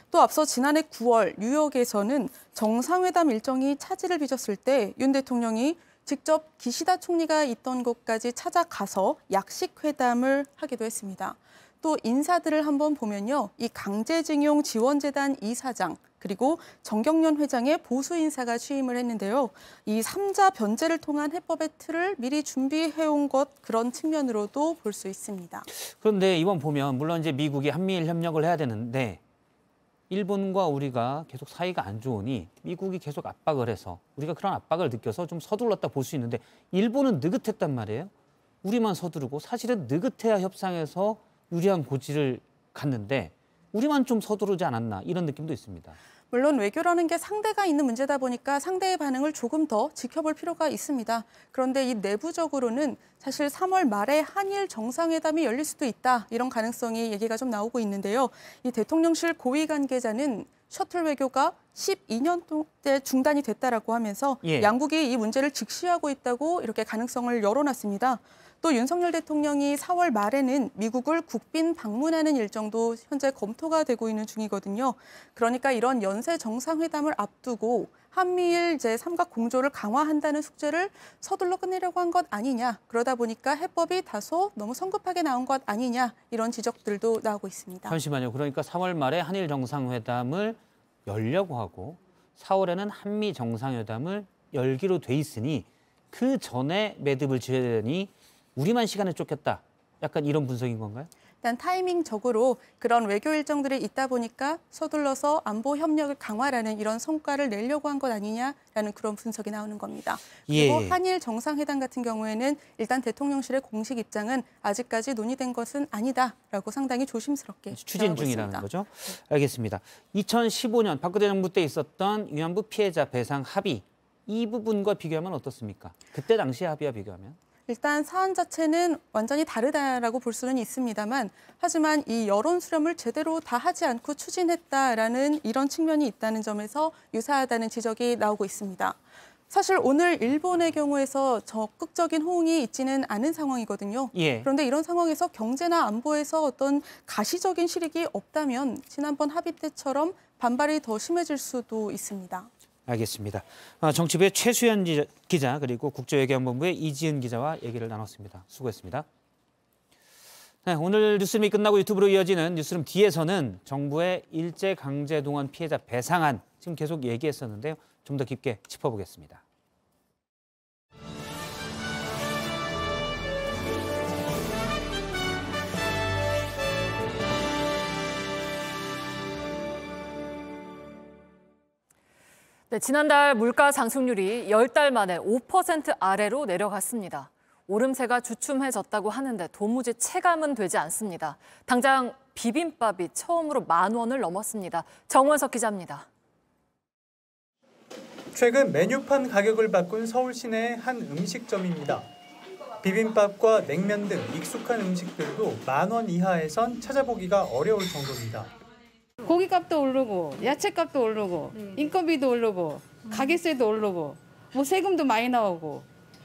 S11: 또 앞서 지난해 9월 뉴욕에서는 정상회담 일정이 차질을 빚었을 때 윤 대통령이 직접 기시다 총리가 있던 곳까지 찾아가서 약식 회담을 하기도 했습니다. 또 인사들을 한번 보면요. 이 강제징용 지원재단 이사장 그리고 정경련 회장의 보수 인사가 취임을 했는데요. 이 3자 변제를 통한 해법의 틀을 미리 준비해온 것 그런 측면으로도 볼 수 있습니다.
S3: 그런데 이번 보면 물론 이제 미국이 한미일 협력을 해야 되는데 일본과 우리가 계속 사이가 안 좋으니 미국이 계속 압박을 해서 우리가 그런 압박을 느껴서 좀 서둘렀다 볼 수 있는데 일본은 느긋했단 말이에요. 우리만 서두르고 사실은 느긋해야 협상에서 유리한 고지를 갔는데 우리만 좀 서두르지 않았나 이런 느낌도 있습니다.
S11: 물론 외교라는 게 상대가 있는 문제다 보니까 상대의 반응을 조금 더 지켜볼 필요가 있습니다. 그런데 이 내부적으로는 사실 3월 말에 한일 정상회담이 열릴 수도 있다 이런 가능성이 얘기가 좀 나오고 있는데요. 이 대통령실 고위 관계자는 셔틀 외교가 12년 때 중단이 됐다라고 하면서 양국이 이 문제를 직시하고 있다고 이렇게 가능성을 열어놨습니다. 또 윤석열 대통령이 4월 말에는 미국을 국빈 방문하는 일정도 현재 검토가 되고 있는 중이거든요. 그러니까 이런 연쇄 정상회담을 앞두고 한미일 제3각 공조를 강화한다는 숙제를 서둘러 끝내려고 한 것 아니냐. 그러다 보니까 해법이 다소 너무 성급하게 나온 것 아니냐. 이런 지적들도 나오고 있습니다.
S3: 잠시만요. 그러니까 3월 말에 한일 정상회담을 열려고 하고 4월에는 한미 정상회담을 열기로 돼 있으니 그 전에 매듭을 지어야 되니 우리만 시간을 쫓겼다. 약간 이런 분석인 건가요?
S11: 일단 타이밍적으로 그런 외교 일정들이 있다 보니까 서둘러서 안보 협력을 강화라는 이런 성과를 내려고 한 것 아니냐라는 그런 분석이 나오는 겁니다. 그리고 한일 정상회담 같은 경우에는 일단 대통령실의 공식 입장은 아직까지 논의된 것은 아니다라고 상당히 조심스럽게
S3: 추진 중이라는 거죠? 알겠습니다. 2015년 박근혜 정부 때 있었던 위안부 피해자 배상 합의 이 부분과 비교하면 어떻습니까? 그때 당시의 합의와 비교하면?
S11: 일단 사안 자체는 완전히 다르다라고 볼 수는 있습니다만 하지만 이 여론 수렴을 제대로 다 하지 않고 추진했다라는 이런 측면이 있다는 점에서 유사하다는 지적이 나오고 있습니다. 사실 오늘 일본의 경우에서 적극적인 호응이 있지는 않은 상황이거든요. 그런데 이런 상황에서 경제나 안보에서 어떤 가시적인 실익이 없다면 지난번 합의 때처럼 반발이 더 심해질 수도 있습니다.
S3: 알겠습니다. 정치부의 최수연 기자 그리고 국제외교본부의 이지은 기자와 얘기를 나눴습니다. 수고했습니다. 네, 오늘 뉴스룸이 끝나고 유튜브로 이어지는 뉴스룸 뒤에서는 정부의 일제강제동원 피해자 배상안 지금 계속 얘기했었는데요. 좀 더 깊게 짚어보겠습니다.
S1: 네, 지난달 물가 상승률이 10달 만에 5% 아래로 내려갔습니다. 오름세가 주춤해졌다고 하는데 도무지 체감은 되지 않습니다. 당장 비빔밥이 처음으로 10,000원을 넘었습니다. 정원석 기자입니다.
S21: 최근 메뉴판 가격을 바꾼 서울 시내의 한 음식점입니다. 비빔밥과 냉면 등 익숙한 음식들도 10,000원 이하에선 찾아보기가 어려울 정도입니다.
S22: 고기값도 오르고 야채값도 오르고 인건비도 오르고 가게세도 오르고 뭐 세금도 많이 나오고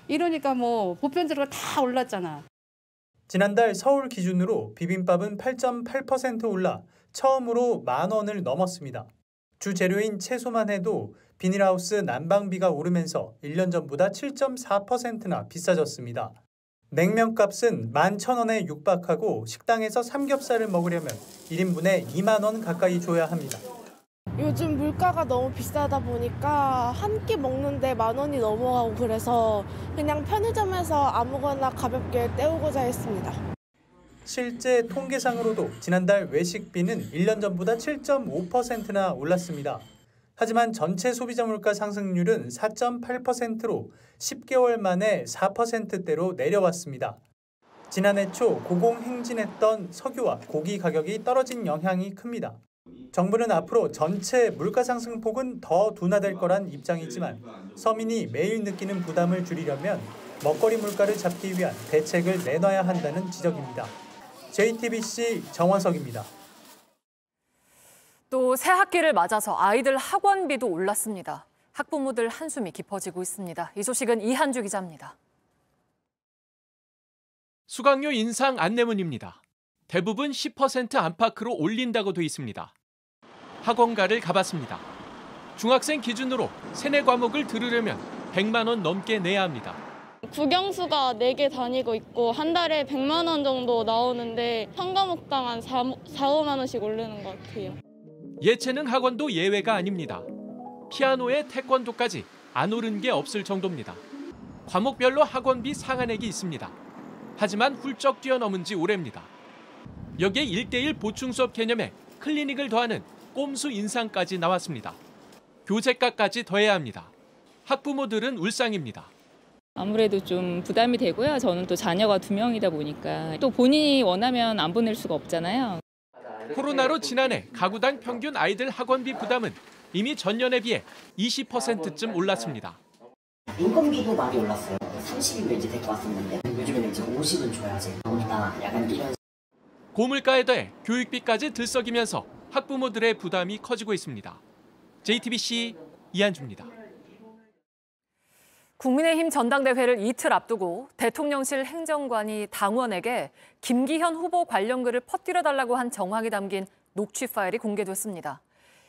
S22: 이러니까 뭐 보편적으로 다 올랐잖아.
S21: 지난달 서울 기준으로 비빔밥은 8.8% 올라 처음으로 10,000원을 넘었습니다. 주 재료인 채소만 해도 비닐하우스 난방비가 오르면서 1년 전보다 7.4%나 비싸졌습니다. 냉면값은 11,000원에 육박하고 식당에서 삼겹살을 먹으려면 1인분에 20,000원 가까이 줘야 합니다.
S23: 요즘 물가가 너무 비싸다 보니까 한 끼 먹는데 10,000원이 넘어가고 그래서 그냥 편의점에서 아무거나 가볍게 때우고자 했습니다.
S21: 실제 통계상으로도 지난달 외식비는 1년 전보다 7.5%나 올랐습니다. 하지만 전체 소비자 물가 상승률은 4.8%로 10개월 만에 4%대로 내려왔습니다. 지난해 초 고공행진했던 석유와 고기 가격이 떨어진 영향이 큽니다. 정부는 앞으로 전체 물가 상승폭은 더 둔화될 거란 입장이지만 서민이 매일 느끼는 부담을 줄이려면 먹거리 물가를 잡기 위한 대책을 내놔야 한다는 지적입니다. JTBC 정원석입니다.
S1: 또 새 학기를 맞아서 아이들 학원비도 올랐습니다. 학부모들 한숨이 깊어지고 있습니다. 이 소식은 이한주 기자입니다.
S24: 수강료 인상 안내문입니다. 대부분 10% 안팎으로 올린다고 돼 있습니다. 학원가를 가봤습니다. 중학생 기준으로 세네 과목을 들으려면 100만 원 넘게 내야 합니다.
S25: 국영수가 4개 다니고 있고 한 달에 100만 원 정도 나오는데 한 과목당 한 4~5만 원씩 오르는 것 같아요.
S24: 예체능 학원도 예외가 아닙니다. 피아노에 태권도까지 안 오른 게 없을 정도입니다. 과목별로 학원비 상한액이 있습니다. 하지만 훌쩍 뛰어넘은 지 오래입니다. 여기에 1:1 보충 수업 개념에 클리닉을 더하는 꼼수 인상까지 나왔습니다. 교재가까지 더해야 합니다. 학부모들은 울상입니다.
S26: 아무래도 좀 부담이 되고요. 저는 또 자녀가 2명이다 보니까 또 본인이 원하면 안 보낼 수가 없잖아요.
S24: 코로나로 지난해 가구당 평균 아이들 학원비 부담은 이미 전년에 비해 20%쯤 올랐습니다.
S27: 인건비도 많이 올랐어요. 30이면 이제 될 것 같았는데 요즘에는 이제 50은 줘야지 나온다 약간 이런.
S24: 고물가에 더해 교육비까지 들썩이면서 학부모들의 부담이 커지고 있습니다. JTBC 이한주입니다.
S1: 국민의힘 전당대회를 이틀 앞두고 대통령실 행정관이 당원에게 김기현 후보 관련 글을 퍼뜨려달라고 한 정황이 담긴 녹취 파일이 공개됐습니다.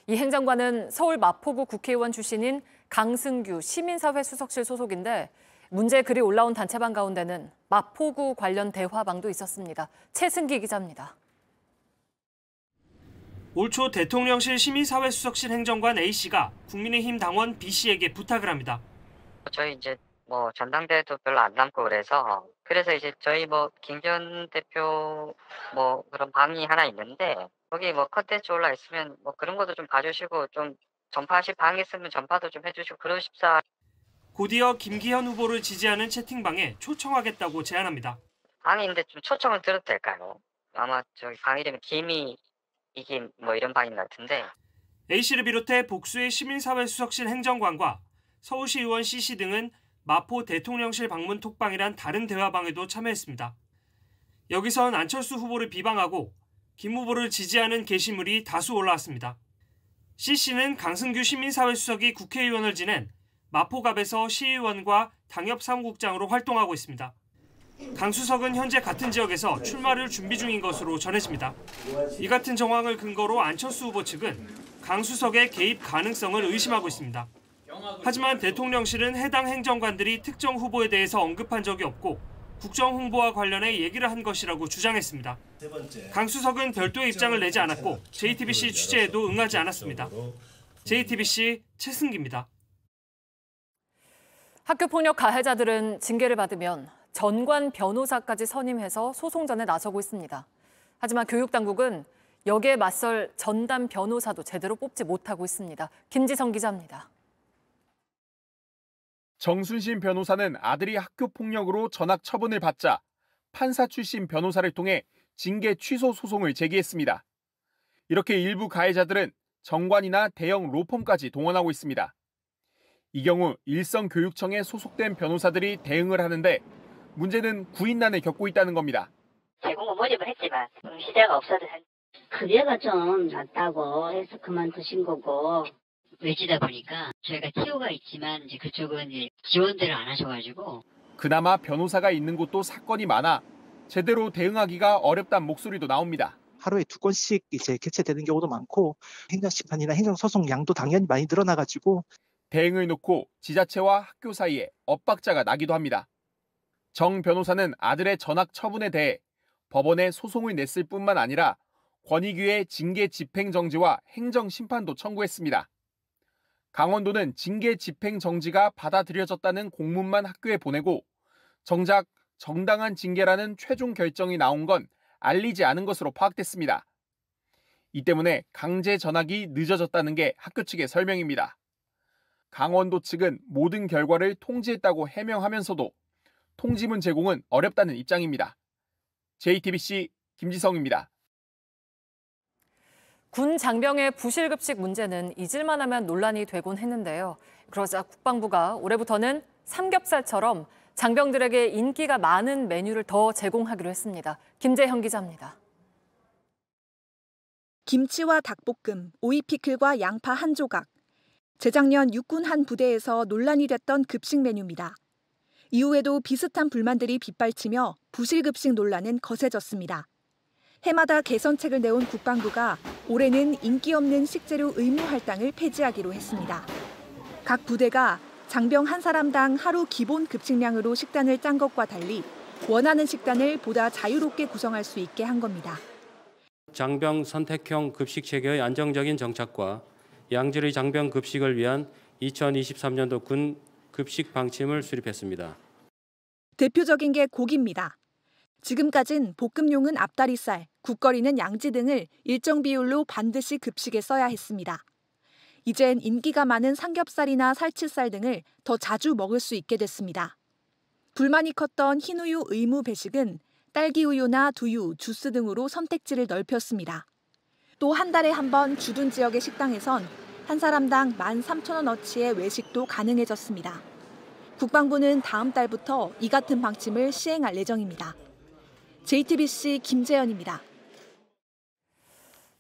S1: 이 행정관은 서울 마포구 국회의원 출신인 강승규 시민사회 수석실 소속인데 문제 글이 올라온 단체방 가운데는 마포구 관련 대화방도 있었습니다. 최승기 기자입니다.
S28: 올 초 대통령실 시민사회 수석실 행정관 A씨가 국민의힘 당원 B씨에게 부탁을 합니다.
S29: 저희 이제 뭐 전당대회도 별로 안 남고 그래서 이제 저희 뭐 김기현 대표 뭐 그런 방이 하나 있는데 거기 뭐 컨텐츠 올라 있으면 뭐 그런 것도 좀 봐주시고 좀 전파하실 방이 있으면 전파도 좀 해주시고 그러십사.
S28: 곧이어 김기현 후보를 지지하는 채팅방에 초청하겠다고 제안합니다.
S29: 방이 있는데 좀 초청을 드려도 될까요? 아마 저기 방 이름이 김이 이긴 뭐 이런 방인 것 같은데.
S28: A씨를 비롯해 복수의 시민사회 수석실 행정관과 서울시 의원 C씨 등은 마포 대통령실 방문 톡방이란 다른 대화방에도 참여했습니다. 여기선 안철수 후보를 비방하고 김 후보를 지지하는 게시물이 다수 올라왔습니다. C씨는 강승규 시민사회수석이 국회의원을 지낸 마포갑에서 시의원과 당협사무국장으로 활동하고 있습니다. 강 수석은 현재 같은 지역에서 출마를 준비 중인 것으로 전해집니다. 이 같은 정황을 근거로 안철수 후보 측은 강 수석의 개입 가능성을 의심하고 있습니다. 하지만 대통령실은 해당 행정관들이 특정 후보에 대해서 언급한 적이 없고 국정 홍보와 관련해 얘기를 한 것이라고 주장했습니다. 강 수석은 별도의 입장을 내지 않았고 JTBC 취재에도 응하지 않았습니다. JTBC 최승기입니다.
S1: 학교폭력 가해자들은 징계를 받으면 전관 변호사까지 선임해서 소송전에 나서고 있습니다. 하지만 교육당국은 여기에 맞설 전담 변호사도 제대로 뽑지 못하고 있습니다. 김지성 기자입니다.
S2: 정순신 변호사는 아들이 학교폭력으로 전학 처분을 받자 판사 출신 변호사를 통해 징계 취소 소송을 제기했습니다. 이렇게 일부 가해자들은 정관이나 대형 로펌까지 동원하고 있습니다. 이 경우 일성교육청에 소속된 변호사들이 대응을 하는데 문제는 구인난을 겪고 있다는 겁니다.
S4: 재공은 모집을 했지만 시대가 없어도 급여가 좀 낮다고 해서 그만두신 거고 외지다 보니까 저희가 TO가 있지만 이제 그쪽은 이제 지원들을 안 하셔가지고
S2: 그나마 변호사가 있는 곳도 사건이 많아 제대로 대응하기가 어렵다는 목소리도 나옵니다.
S5: 하루에 2건씩 이제 개최되는 경우도 많고 행정심판이나 행정소송 양도 당연히 많이 늘어나가지고
S2: 대응을 놓고 지자체와 학교 사이에 엇박자가 나기도 합니다. 정 변호사는 아들의 전학 처분에 대해 법원에 소송을 냈을 뿐만 아니라 권익위의 징계 집행정지와 행정심판도 청구했습니다. 강원도는 징계 집행정지가 받아들여졌다는 공문만 학교에 보내고 정작 정당한 징계라는 최종 결정이 나온 건 알리지 않은 것으로 파악됐습니다. 이 때문에 강제 전학이 늦어졌다는 게 학교 측의 설명입니다. 강원도 측은 모든 결과를 통지했다고 해명하면서도 통지문 제공은 어렵다는 입장입니다. JTBC 김지성입니다.
S1: 군 장병의 부실급식 문제는 잊을만 하면 논란이 되곤 했는데요. 그러자 국방부가 올해부터는 삼겹살처럼 장병들에게 인기가 많은 메뉴를 더 제공하기로 했습니다. 김재현 기자입니다.
S6: 김치와 닭볶음, 오이 피클과 양파 한 조각. 재작년 육군 한 부대에서 논란이 됐던 급식 메뉴입니다. 이후에도 비슷한 불만들이 빗발치며 부실급식 논란은 거세졌습니다. 해마다 개선책을 내온 국방부가 올해는 인기 없는 식재료 의무 할당을 폐지하기로 했습니다. 각 부대가 장병 한 사람당 하루 기본 급식량으로 식단을 짠 것과 달리 원하는 식단을 보다 자유롭게 구성할 수 있게 한 겁니다.
S7: 장병 선택형 급식 체계의 안정적인 정착과 양질의 장병 급식을 위한 2023년도 군 급식 방침을 수립했습니다.
S6: 대표적인 게 고기입니다. 지금까진 볶음용은 앞다리살, 국거리는 양지 등을 일정 비율로 반드시 급식에 써야 했습니다. 이젠 인기가 많은 삼겹살이나 살치살 등을 더 자주 먹을 수 있게 됐습니다. 불만이 컸던 흰우유 의무 배식은 딸기우유나 두유, 주스 등으로 선택지를 넓혔습니다. 또 한 달에 한 번 주둔 지역의 식당에선 한 사람당 13,000원어치의 외식도 가능해졌습니다. 국방부는 다음 달부터 이 같은 방침을 시행할 예정입니다. JTBC 김재현입니다.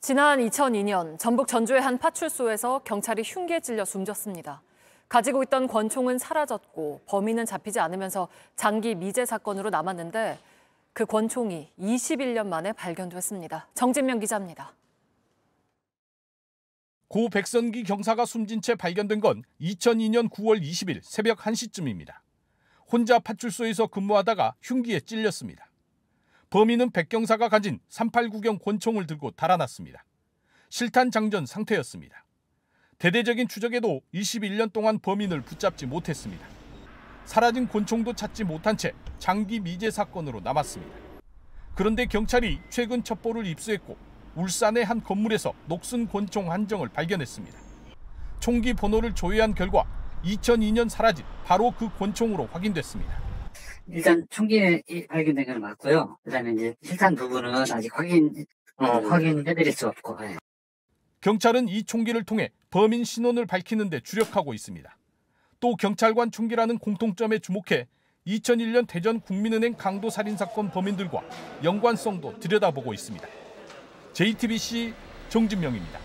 S1: 지난 2002년 전북 전주의 한 파출소에서 경찰이 흉기에 찔려 숨졌습니다. 가지고 있던 권총은 사라졌고 범인은 잡히지 않으면서 장기 미제 사건으로 남았는데 그 권총이 21년 만에 발견됐습니다. 정진명 기자입니다.
S8: 고 백선기 경사가 숨진 채 발견된 건 2002년 9월 20일 새벽 1시쯤입니다. 혼자 파출소에서 근무하다가 흉기에 찔렸습니다. 범인은 백 경사가 가진 389경 권총을 들고 달아났습니다. 실탄 장전 상태였습니다. 대대적인 추적에도 21년 동안 범인을 붙잡지 못했습니다. 사라진 권총도 찾지 못한 채 장기 미제 사건으로 남았습니다. 그런데 경찰이 최근 첩보를 입수했고 울산의 한 건물에서 녹슨 권총 한 정을 발견했습니다. 총기 번호를 조회한 결과 2002년 사라진 바로 그 권총으로 확인됐습니다.
S9: 일단 총기 발견된 건 맞고요. 그다음에 이제 실탄 부분은 아직 확인해드릴 수 없고.
S8: 경찰은 이 총기를 통해 범인 신원을 밝히는 데 주력하고 있습니다. 또 경찰관 총기라는 공통점에 주목해 2001년 대전 국민은행 강도 살인사건 범인들과 연관성도 들여다보고 있습니다. JTBC 정진명입니다.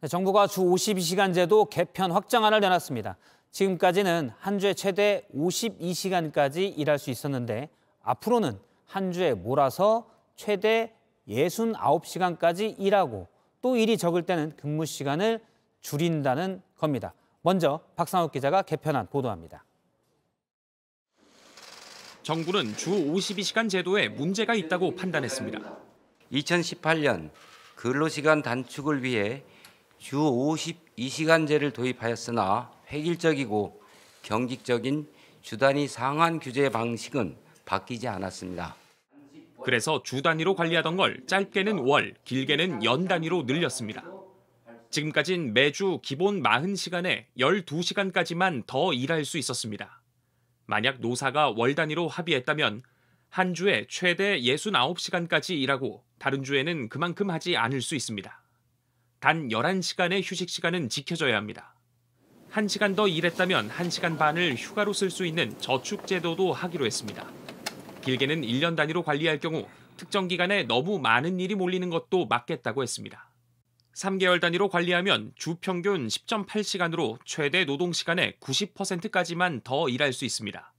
S3: 정부가 주 52시간제도 개편 확정안을 내놨습니다. 지금까지는 한 주에 최대 52시간까지 일할 수 있었는데 앞으로는 한 주에 몰아서 최대 69시간까지 일하고 또 일이 적을 때는 근무 시간을 줄인다는 겁니다. 먼저 박상욱 기자가 개편안 보도합니다.
S10: 정부는 주 52시간 제도에 문제가 있다고 판단했습니다.
S12: 2018년 근로시간 단축을 위해 주 52시간제를 도입하였으나 획일적이고 경직적인 주 단위 상한 규제 방식은 바뀌지 않았습니다.
S10: 그래서 주 단위로 관리하던 걸 짧게는 월, 길게는 연 단위로 늘렸습니다. 지금까진 매주 기본 40시간에 12시간까지만 더 일할 수 있었습니다. 만약 노사가 월 단위로 합의했다면 한 주에 최대 69시간까지 일하고 다른 주에는 그만큼 하지 않을 수 있습니다. 단 11시간의 휴식 시간은 지켜져야 합니다. 1시간 더 일했다면 1시간 반을 휴가로 쓸 수 있는 저축제도도 하기로 했습니다. 길게는 1년 단위로 관리할 경우 특정 기간에 너무 많은 일이 몰리는 것도 막겠다고 했습니다. 3개월 단위로 관리하면 주 평균 10.8시간으로 최대 노동시간의 90%까지만 더 일할 수 있습니다.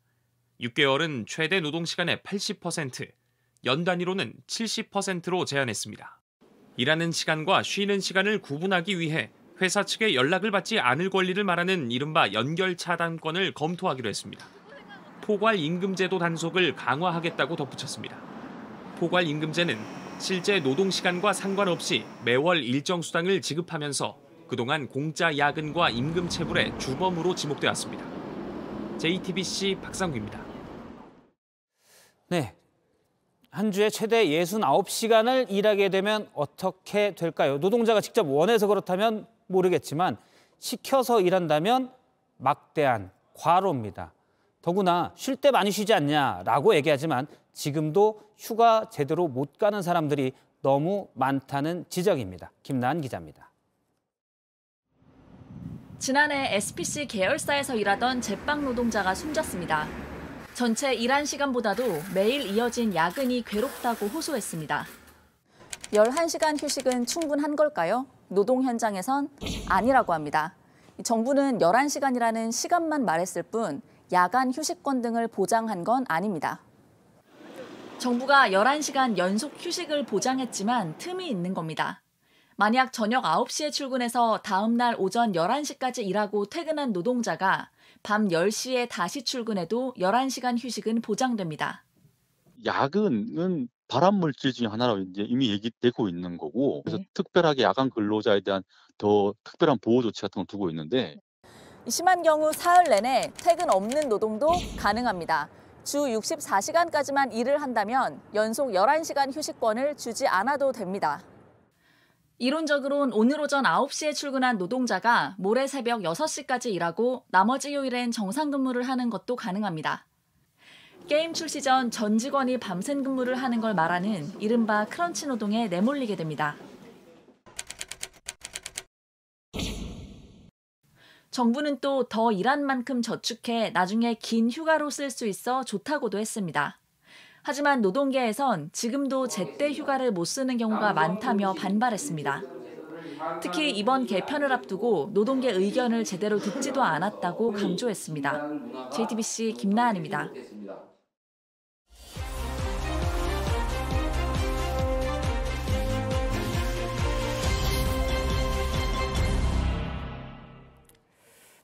S10: 6개월은 최대 노동시간의 80%, 연 단위로는 70%로 제한했습니다. 일하는 시간과 쉬는 시간을 구분하기 위해 회사 측의 연락을 받지 않을 권리를 말하는 이른바 연결 차단권을 검토하기로 했습니다. 포괄 임금제도 단속을 강화하겠다고 덧붙였습니다. 포괄 임금제는 실제 노동시간과 상관없이 매월 일정 수당을 지급하면서 그동안 공짜 야근과 임금 체불의 주범으로 지목되었습니다. JTBC 박상구입니다.
S3: 네, 한 주에 최대 69시간을 일하게 되면 어떻게 될까요? 노동자가 직접 원해서 그렇다면 모르겠지만 시켜서 일한다면 막대한 과로입니다. 더구나 쉴 때 많이 쉬지 않냐라고 얘기하지만 지금도 휴가 제대로 못 가는 사람들이 너무 많다는 지적입니다. 김나은 기자입니다.
S13: 지난해 SPC 계열사에서 일하던 제빵 노동자가 숨졌습니다. 전체 일한 시간보다도 매일 이어진 야근이 괴롭다고 호소했습니다. 11시간 휴식은 충분한 걸까요? 노동 현장에선 아니라고 합니다. 정부는 11시간이라는 시간만 말했을 뿐 야간 휴식권 등을 보장한 건 아닙니다. 정부가 11시간 연속 휴식을 보장했지만 틈이 있는 겁니다. 만약 저녁 9시에 출근해서 다음 날 오전 11시까지 일하고 퇴근한 노동자가 밤 10시에 다시 출근해도 11시간 휴식은 보장됩니다.
S14: 야근은 발암물질 중에 하나라고 이제 이미 얘기되고 있는 거고, 그래서 특별하게 야간 근로자에 대한 더 특별한 보호 조치 같은 걸 두고 있는데,
S13: 심한 경우 사흘 내내 퇴근 없는 노동도 가능합니다. 주 64시간까지만 일을 한다면 연속 11시간 휴식권을 주지 않아도 됩니다. 이론적으로는 오늘 오전 9시에 출근한 노동자가 모레 새벽 6시까지 일하고 나머지 요일엔 정상 근무를 하는 것도 가능합니다. 게임 출시 전 전 직원이 밤샘 근무를 하는 걸 말하는 이른바 크런치 노동에 내몰리게 됩니다. 정부는 또 더 일한 만큼 저축해 나중에 긴 휴가로 쓸 수 있어 좋다고도 했습니다. 하지만 노동계에선 지금도 제때 휴가를 못 쓰는 경우가 많다며 반발했습니다. 특히 이번 개편을 앞두고 노동계 의견을 제대로 듣지도 않았다고 강조했습니다. JTBC 김나은입니다.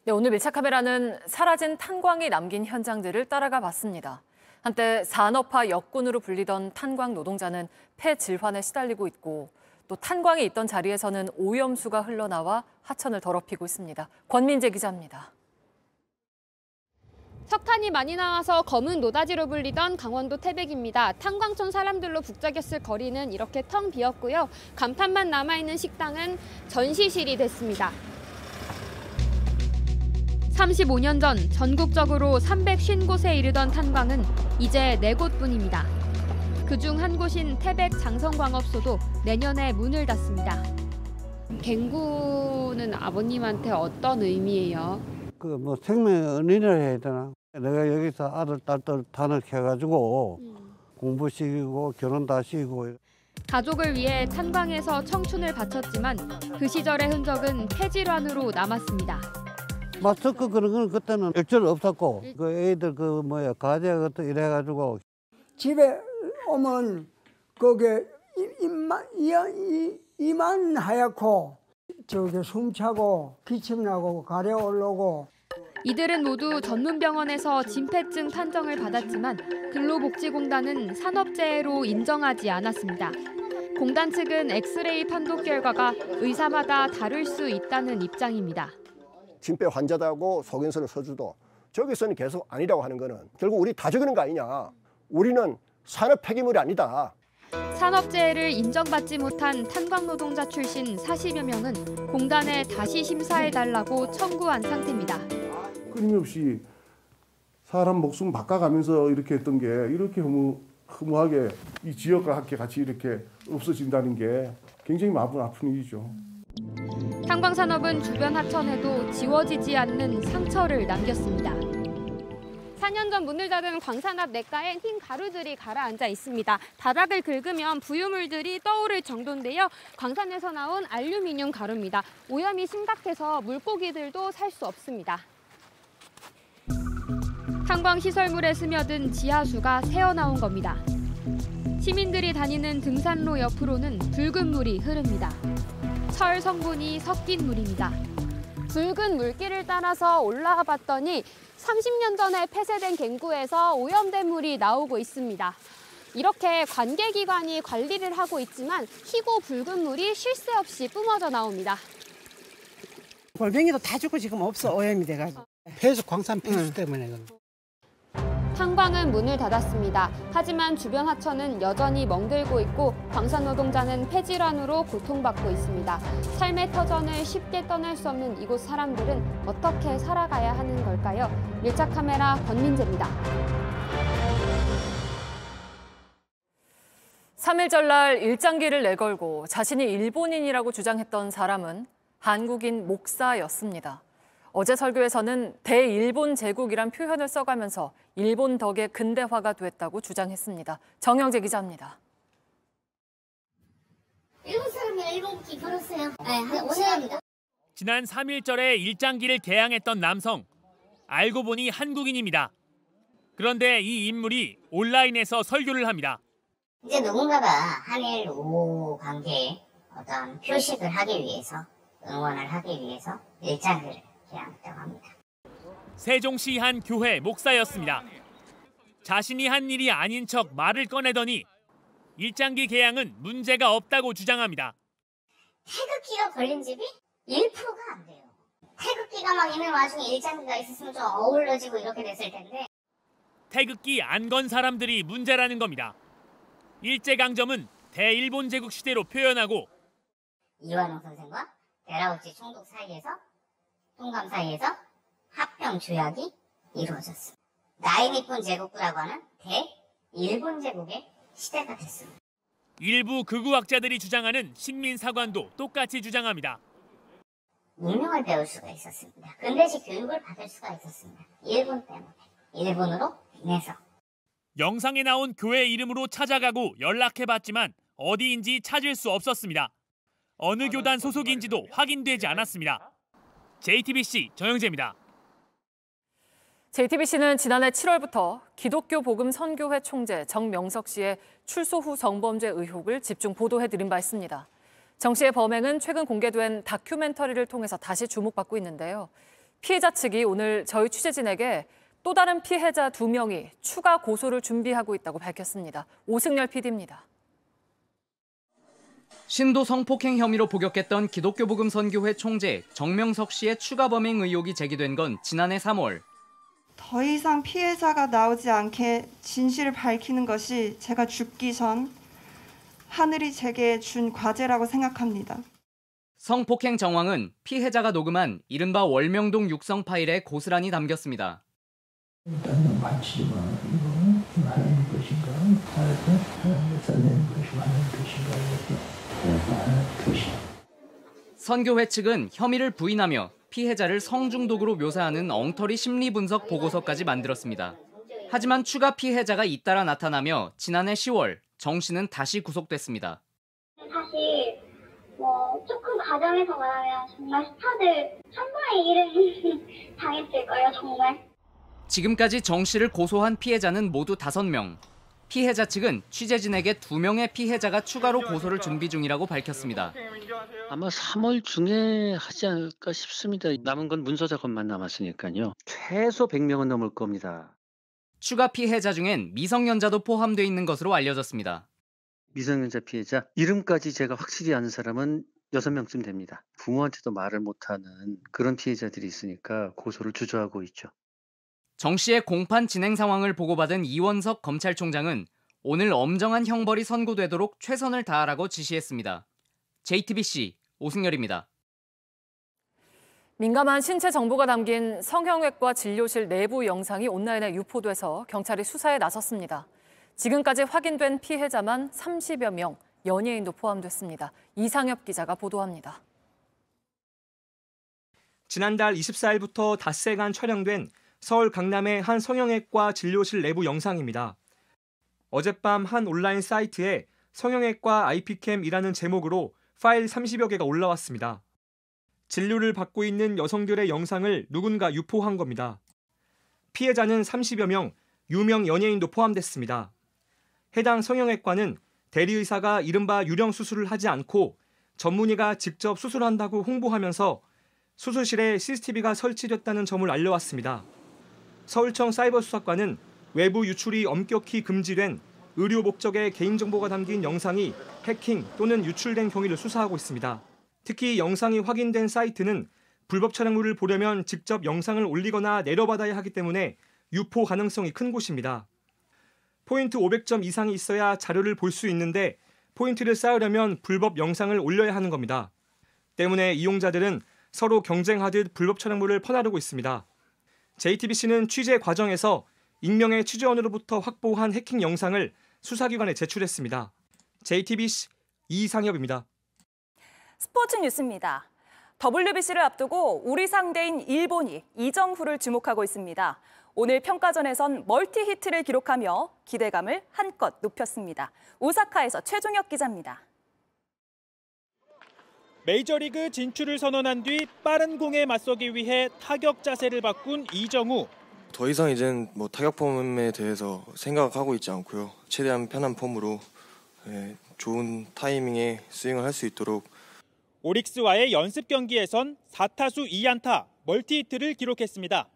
S1: 네, 오늘 밀착카메라는 사라진 탄광이 남긴 현장들을 따라가 봤습니다. 한때 산업화 역군으로 불리던 탄광 노동자는 폐질환에 시달리고 있고 또 탄광이 있던 자리에서는 오염수가 흘러나와 하천을 더럽히고 있습니다. 권민재 기자입니다.
S15: 석탄이 많이 나와서 검은 노다지로 불리던 강원도 태백입니다. 탄광촌 사람들로 북적였을 거리는 이렇게 텅 비었고요. 간판만 남아있는 식당은 전시실이 됐습니다. 35년 전 전국적으로 350곳에 이르던 탄광은 이제 4곳뿐입니다. 그중 한 곳인 태백 장성광업소도 내년에 문을 닫습니다. 갱구는 아버님한테 어떤 의미예요?
S11: 그 뭐 생명의 은인을 해야 되나? 내가 여기서 아들, 딸들 단을 공부시키고 결혼 다 시키고.
S15: 가족을 위해 탄광에서 청춘을 바쳤지만 그 시절의 흔적은 폐질환으로 남았습니다.
S11: 마스크 그런 건 그때는 일절 없었고 그 애들 과제 같은 이래가지고
S16: 집에 오면 그게 이만 하얗고 저기 숨차고 기침 나고 가래 올라오고.
S15: 이들은 모두 전문병원에서 진폐증 판정을 받았지만 근로복지공단은 산업재해로 인정하지 않았습니다. 공단 측은 엑스레이 판독 결과가 의사마다 다를 수 있다는 입장입니다.
S17: 진폐 환자들하고 소견서를 써주도 저기서는 계속 아니라고 하는 거는 결국 우리 다 적는 거 아니냐. 우리는 산업 폐기물이 아니다.
S15: 산업재해를 인정받지 못한 탄광노동자 출신 40여 명은 공단에 다시 심사해달라고 청구한 상태입니다.
S18: 끊임없이 사람 목숨 바꿔가면서 이렇게 했던 게 이렇게 허무하게 이 지역과 함께 같이 이렇게 없어진다는 게 굉장히 아픈 일이죠.
S15: 탄광산업은 주변 하천에도 지워지지 않는 상처를 남겼습니다. 4년 전 문을 닫은 광산앞 냇가엔 흰 가루들이 가라앉아 있습니다. 바닥을 긁으면 부유물들이 떠오를 정도인데요. 광산에서 나온 알루미늄 가루입니다. 오염이 심각해서 물고기들도 살 수 없습니다. 탄광시설물에 스며든 지하수가 새어나온 겁니다. 시민들이 다니는 등산로 옆으로는 붉은 물이 흐릅니다. 철 성분이 섞인 물입니다. 붉은 물길을 따라서 올라와 봤더니 30년 전에 폐쇄된 갱구에서 오염된 물이 나오고 있습니다. 이렇게 관계기관이 관리를 하고 있지만 희고 붉은 물이 쉴 새 없이 뿜어져 나옵니다.
S19: 골뱅이도 다 죽고 지금 없어, 오염이 돼가지고. 폐수, 광산 폐수 때문에.
S15: 탄광은 문을 닫았습니다. 하지만 주변 하천은 여전히 멍들고 있고 광산 노동자는 폐질환으로 고통받고 있습니다. 삶의 터전을 쉽게 떠날 수 없는 이곳 사람들은 어떻게 살아가야 하는 걸까요? 밀착 카메라 권민재입니다.
S1: 3일 전날 일장기를 내걸고 자신이 일본인이라고 주장했던 사람은 한국인 목사였습니다. 어제 설교에서는 대일본 제국이란 표현을 써가면서 일본 덕에 근대화가 됐다고 주장했습니다. 정영재 기자입니다.
S20: 일본 사람이랑 일본 국기 걸었어요. 네, 오늘 합니다.
S21: 지난 3일절에 일장기를 개항했던 남성. 알고 보니 한국인입니다. 그런데 이 인물이 온라인에서 설교를 합니다.
S20: 이제 누군가가 한일 우호 관계에 어떤 표식을 하기 위해서, 응원을 하기 위해서 일장기를 개항했다고 합니다.
S21: 세종시 한 교회 목사였습니다. 자신이 한 일이 아닌 척 말을 꺼내더니 일장기 개항은 문제가 없다고 주장합니다.
S20: 태극기가 걸린 집이 1%가 안 돼요. 태극기가 막 있는 와중에 일장기가 있었으면 좀 어우러지고 이렇게 됐을 텐데.
S21: 태극기 안 건 사람들이 문제라는 겁니다. 일제강점은 대일본 제국 시대로 표현하고
S20: 이완용 선생과 베라우치 총독 사이에서 통감 사이에서 합병 조약이 이루어졌습니다. 나이니폰 제국부라고 하는 대일본 제국의 시대가 됐습니다.
S21: 일부 극우학자들이 주장하는 식민사관도 똑같이 주장합니다.
S20: 문명을 배울 수가 있었습니다. 근대식 교육을 받을 수가 있었습니다. 일본 때문에. 일본으로 인해서.
S21: 영상에 나온 교회 이름으로 찾아가고 연락해봤지만 어디인지 찾을 수 없었습니다. 어느 교단 소속인지도 확인되지 않았습니다. JTBC 정영재입니다.
S1: JTBC는 지난해 7월부터 기독교 복음 선교회 총재 정명석 씨의 출소 후 성범죄 의혹을 집중 보도해드린 바 있습니다. 정 씨의 범행은 최근 공개된 다큐멘터리를 통해서 다시 주목받고 있는데요. 피해자 측이 오늘 저희 취재진에게 또 다른 피해자 2명이 추가 고소를 준비하고 있다고 밝혔습니다. 오승열 PD입니다.
S22: 신도 성폭행 혐의로 복역했던 기독교 복음 선교회 총재 정명석 씨의 추가 범행 의혹이 제기된 건 지난해 3월.
S23: 더 이상 피해자가 나오지 않게 진실을 밝히는 것이 제가 죽기 전 하늘이 제게 준 과제라고 생각합니다.
S22: 성폭행 정황은 피해자가 녹음한 이른바 월명동 육성 파일에 고스란히 담겼습니다.
S30: 일단은 만지지 마. 이거 하나님 것인가? 하나님 것인가? 하나님 것인가? 이렇게 하나님 것인가?
S22: 선교회 측은 혐의를 부인하며 피해자를 성중독으로 묘사하는 엉터리 심리 분석 보고서까지 만들었습니다. 하지만 추가 피해자가 잇따라 나타나며 지난해 10월 정 씨는 다시 구속됐습니다.
S2: 사실 조금 가정에서 말하면 정말 스타들 천만의 일은 당했을 거예요, 정말.
S22: 지금까지 정 씨를 고소한 피해자는 모두 5명. 피해자 측은 취재진에게 2명의 피해자가 추가로 고소를 준비 중이라고 밝혔습니다.
S4: 아마 3월 중에 하지 않을까 싶습니다. 남은 건 문서 작업만 남았으니까요. 최소 100명은 넘을 겁니다.
S22: 추가 피해자 중엔 미성년자도 포함되어 있는 것으로 알려졌습니다.
S4: 미성년자 피해자, 이름까지 제가 확실히 아는 사람은 6명쯤 됩니다. 부모한테도 말을 못하는 그런 피해자들이 있으니까 고소를 주저하고 있죠.
S22: 정 씨의 공판 진행 상황을 보고받은 이원석 검찰총장은 오늘 엄정한 형벌이 선고되도록 최선을 다하라고 지시했습니다. JTBC 오승열입니다.
S1: 민감한 신체 정보가 담긴 성형외과 진료실 내부 영상이 온라인에 유포돼서 경찰이 수사에 나섰습니다. 지금까지 확인된 피해자만 30여 명, 연예인도 포함됐습니다. 이상엽 기자가 보도합니다.
S5: 지난달 24일부터 닷새간 촬영된 서울 강남의 한 성형외과 진료실 내부 영상입니다. 어젯밤 한 온라인 사이트에 성형외과 IP캠이라는 제목으로 파일 30여 개가 올라왔습니다. 진료를 받고 있는 여성들의 영상을 누군가 유포한 겁니다. 피해자는 30여 명, 유명 연예인도 포함됐습니다. 해당 성형외과는 대리의사가 이른바 유령 수술을 하지 않고 전문의가 직접 수술한다고 홍보하면서 수술실에 CCTV가 설치됐다는 점을 알려왔습니다. 서울청 사이버수사과는 외부 유출이 엄격히 금지된 의료 목적의 개인정보가 담긴 영상이 해킹 또는 유출된 경위를 수사하고 있습니다. 특히 영상이 확인된 사이트는 불법 촬영물을 보려면 직접 영상을 올리거나 내려받아야 하기 때문에 유포 가능성이 큰 곳입니다. 포인트 500점 이상이 있어야 자료를 볼 수 있는데 포인트를 쌓으려면 불법 영상을 올려야 하는 겁니다. 때문에 이용자들은 서로 경쟁하듯 불법 촬영물을 퍼나르고 있습니다. JTBC는 취재 과정에서 익명의 취재원으로부터 확보한 해킹 영상을 수사기관에 제출했습니다. JTBC 이상엽입니다.
S7: 스포츠 뉴스입니다. WBC를 앞두고 우리 상대인 일본이 이정후를 주목하고 있습니다. 오늘 평가전에선 멀티히트를 기록하며 기대감을 한껏 높였습니다. 오사카에서 최종혁 기자입니다.
S24: 메이저리그 진출을 선언한 뒤 빠른 공에 맞서기 위해 타격 자세를 바꾼 이정후.
S25: 더 이상 이젠 타격 폼에 대해서 생각하고 있지 않고요. 최대한 편한 폼으로 좋은 타이밍에 스윙을 할 수 있도록.
S24: 오릭스와의 연습 경기에선 4타수 2안타, 멀티히트를 기록했습니다.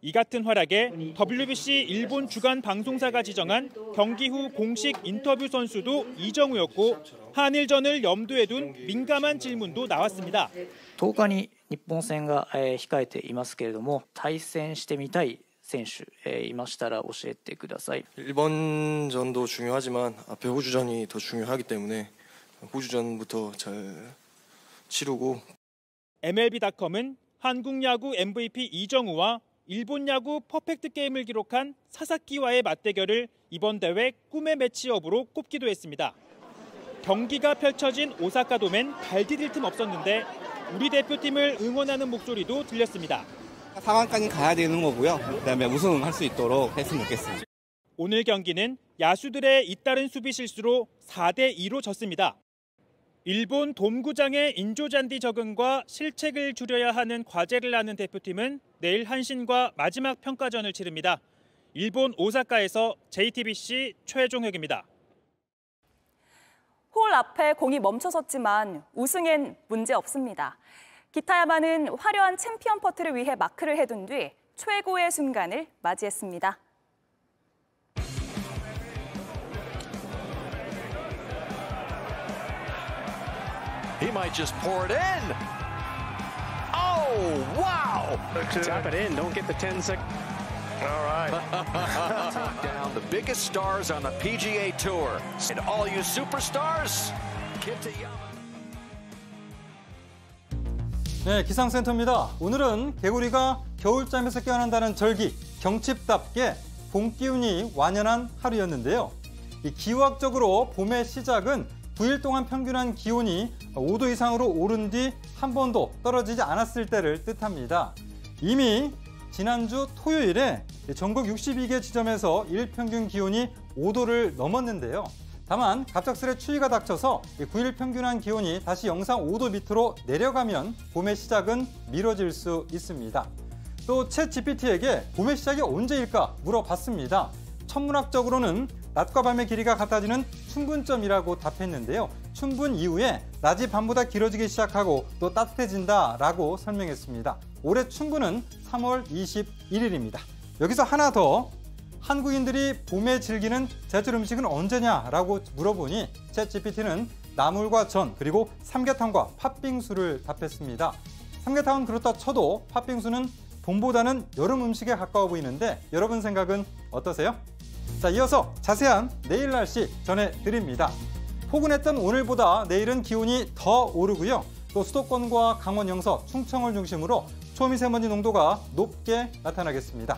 S24: 이 같은 활약에 WBC 일본 주간 방송사가 지정한 경기 후 공식 인터뷰 선수도 이정후였고 한일전을 염두에 둔 민감한 질문도 나왔습니다.
S26: 10日に日本戦が控えていますけれども対戦してみたい選手いましたら教えてください.
S25: 일본전도 중요하지만 앞에 호주전이 더 중요하기 때문에 호주전부터 잘 치르고.
S24: MLB.com은 한국 야구 MVP 이정후와 일본 야구 퍼펙트 게임을 기록한 사사키와의 맞대결을 이번 대회 꿈의 매치업으로 꼽기도 했습니다. 경기가 펼쳐진 오사카 돔엔 발 디딜 틈 없었는데 우리 대표팀을 응원하는 목소리도 들렸습니다.
S27: 4강까지 가야 되는 거고요. 그다음에 우승할 수 있도록 했으면 좋겠습니다.
S24: 오늘 경기는 야수들의 잇따른 수비 실수로 4대2로 졌습니다. 일본 돔구장의 인조잔디 적응과 실책을 줄여야 하는 과제를 하는 대표팀은 내일 한신과 마지막 평가전을 치릅니다. 일본 오사카에서 JTBC 최종혁입니다.
S7: 홀 앞에 공이 멈춰섰지만 우승엔 문제 없습니다. 기타야마는 화려한 챔피언 퍼트를 위해 마크를 해둔 뒤 최고의 순간을 맞이했습니다.
S28: He might just pour it in. Oh, wow!
S29: Tap it in. Don't get the 10-second.
S28: All right. Down the biggest stars on the PGA Tour. And all you superstars, Kitayama.
S31: 네, 기상센터입니다. 오늘은 개구리가 겨울잠에서 깨어난다는 절기, 경칩답게 봄 기운이 완연한 하루였는데요. 이 기후학적으로 봄의 시작은 9일 동안 평균한 기온이 5도 이상으로 오른 뒤 한 번도 떨어지지 않았을 때를 뜻합니다. 이미 지난주 토요일에 전국 62개 지점에서 일평균 기온이 5도를 넘었는데요. 다만 갑작스레 추위가 닥쳐서 9일 평균한 기온이 다시 영상 5도 밑으로 내려가면 봄의 시작은 미뤄질 수 있습니다. 또 챗 GPT에게 봄의 시작이 언제일까 물어봤습니다. 천문학적으로는 낮과 밤의 길이가 같아지는 춘분점이라고 답했는데요. 춘분 이후에 낮이 밤보다 길어지기 시작하고 또 따뜻해진다라고 설명했습니다. 올해 춘분은 3월 21일입니다. 여기서 하나 더, 한국인들이 봄에 즐기는 제철 음식은 언제냐라고 물어보니 챗 GPT는 나물과 전 그리고 삼계탕과 팥빙수를 답했습니다. 삼계탕은 그렇다 쳐도 팥빙수는 봄보다는 여름 음식에 가까워 보이는데 여러분 생각은 어떠세요? 자, 이어서 자세한 내일 날씨 전해드립니다. 포근했던 오늘보다 내일은 기온이 더 오르고요. 또 수도권과 강원 영서, 충청을 중심으로 초미세먼지 농도가 높게 나타나겠습니다.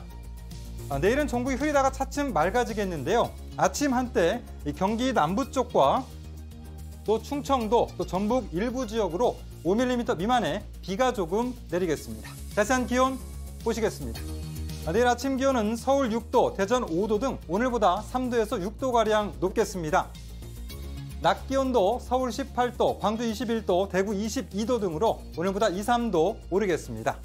S31: 내일은 전국이 흐리다가 차츰 맑아지겠는데요. 아침 한때 경기 남부 쪽과 또 충청도, 또 전북 일부 지역으로 5mm 미만의 비가 조금 내리겠습니다. 자세한 기온 보시겠습니다. 내일 아침 기온은 서울 6도, 대전 5도 등 오늘보다 3도에서 6도가량 높겠습니다. 낮 기온도 서울 18도, 광주 21도, 대구 22도 등으로 오늘보다 2, 3도 오르겠습니다.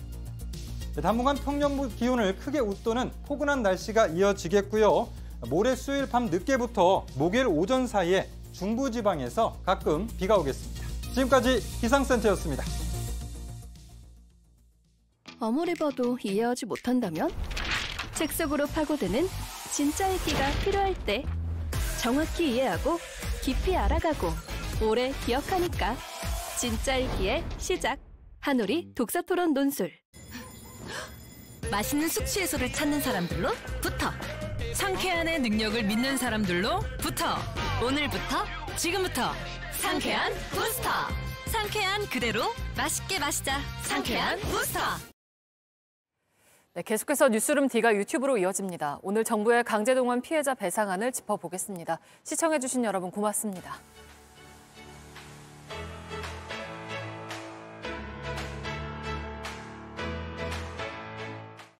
S31: 당분간 평년 기온을 크게 웃도는 포근한 날씨가 이어지겠고요. 모레 수요일 밤 늦게부터 목요일 오전 사이에 중부지방에서 가끔 비가 오겠습니다. 지금까지 기상센터였습니다.
S3: 아무리 봐도 이해하지 못한다면? 책 속으로 파고드는 진짜 읽기가 필요할 때 정확히 이해하고 깊이 알아가고 오래 기억하니까 진짜 읽기의 시작. 한우리 독서토론 논술.
S6: 맛있는 숙취해소를 찾는 사람들로부터 상쾌한의 능력을 믿는 사람들로부터 오늘부터 지금부터 상쾌한 부스터. 상쾌한 그대로 맛있게 마시자. 상쾌한 부스터.
S1: 네, 계속해서 뉴스룸 D가 유튜브로 이어집니다. 오늘 정부의 강제동원 피해자 배상안을 짚어보겠습니다. 시청해주신 여러분 고맙습니다.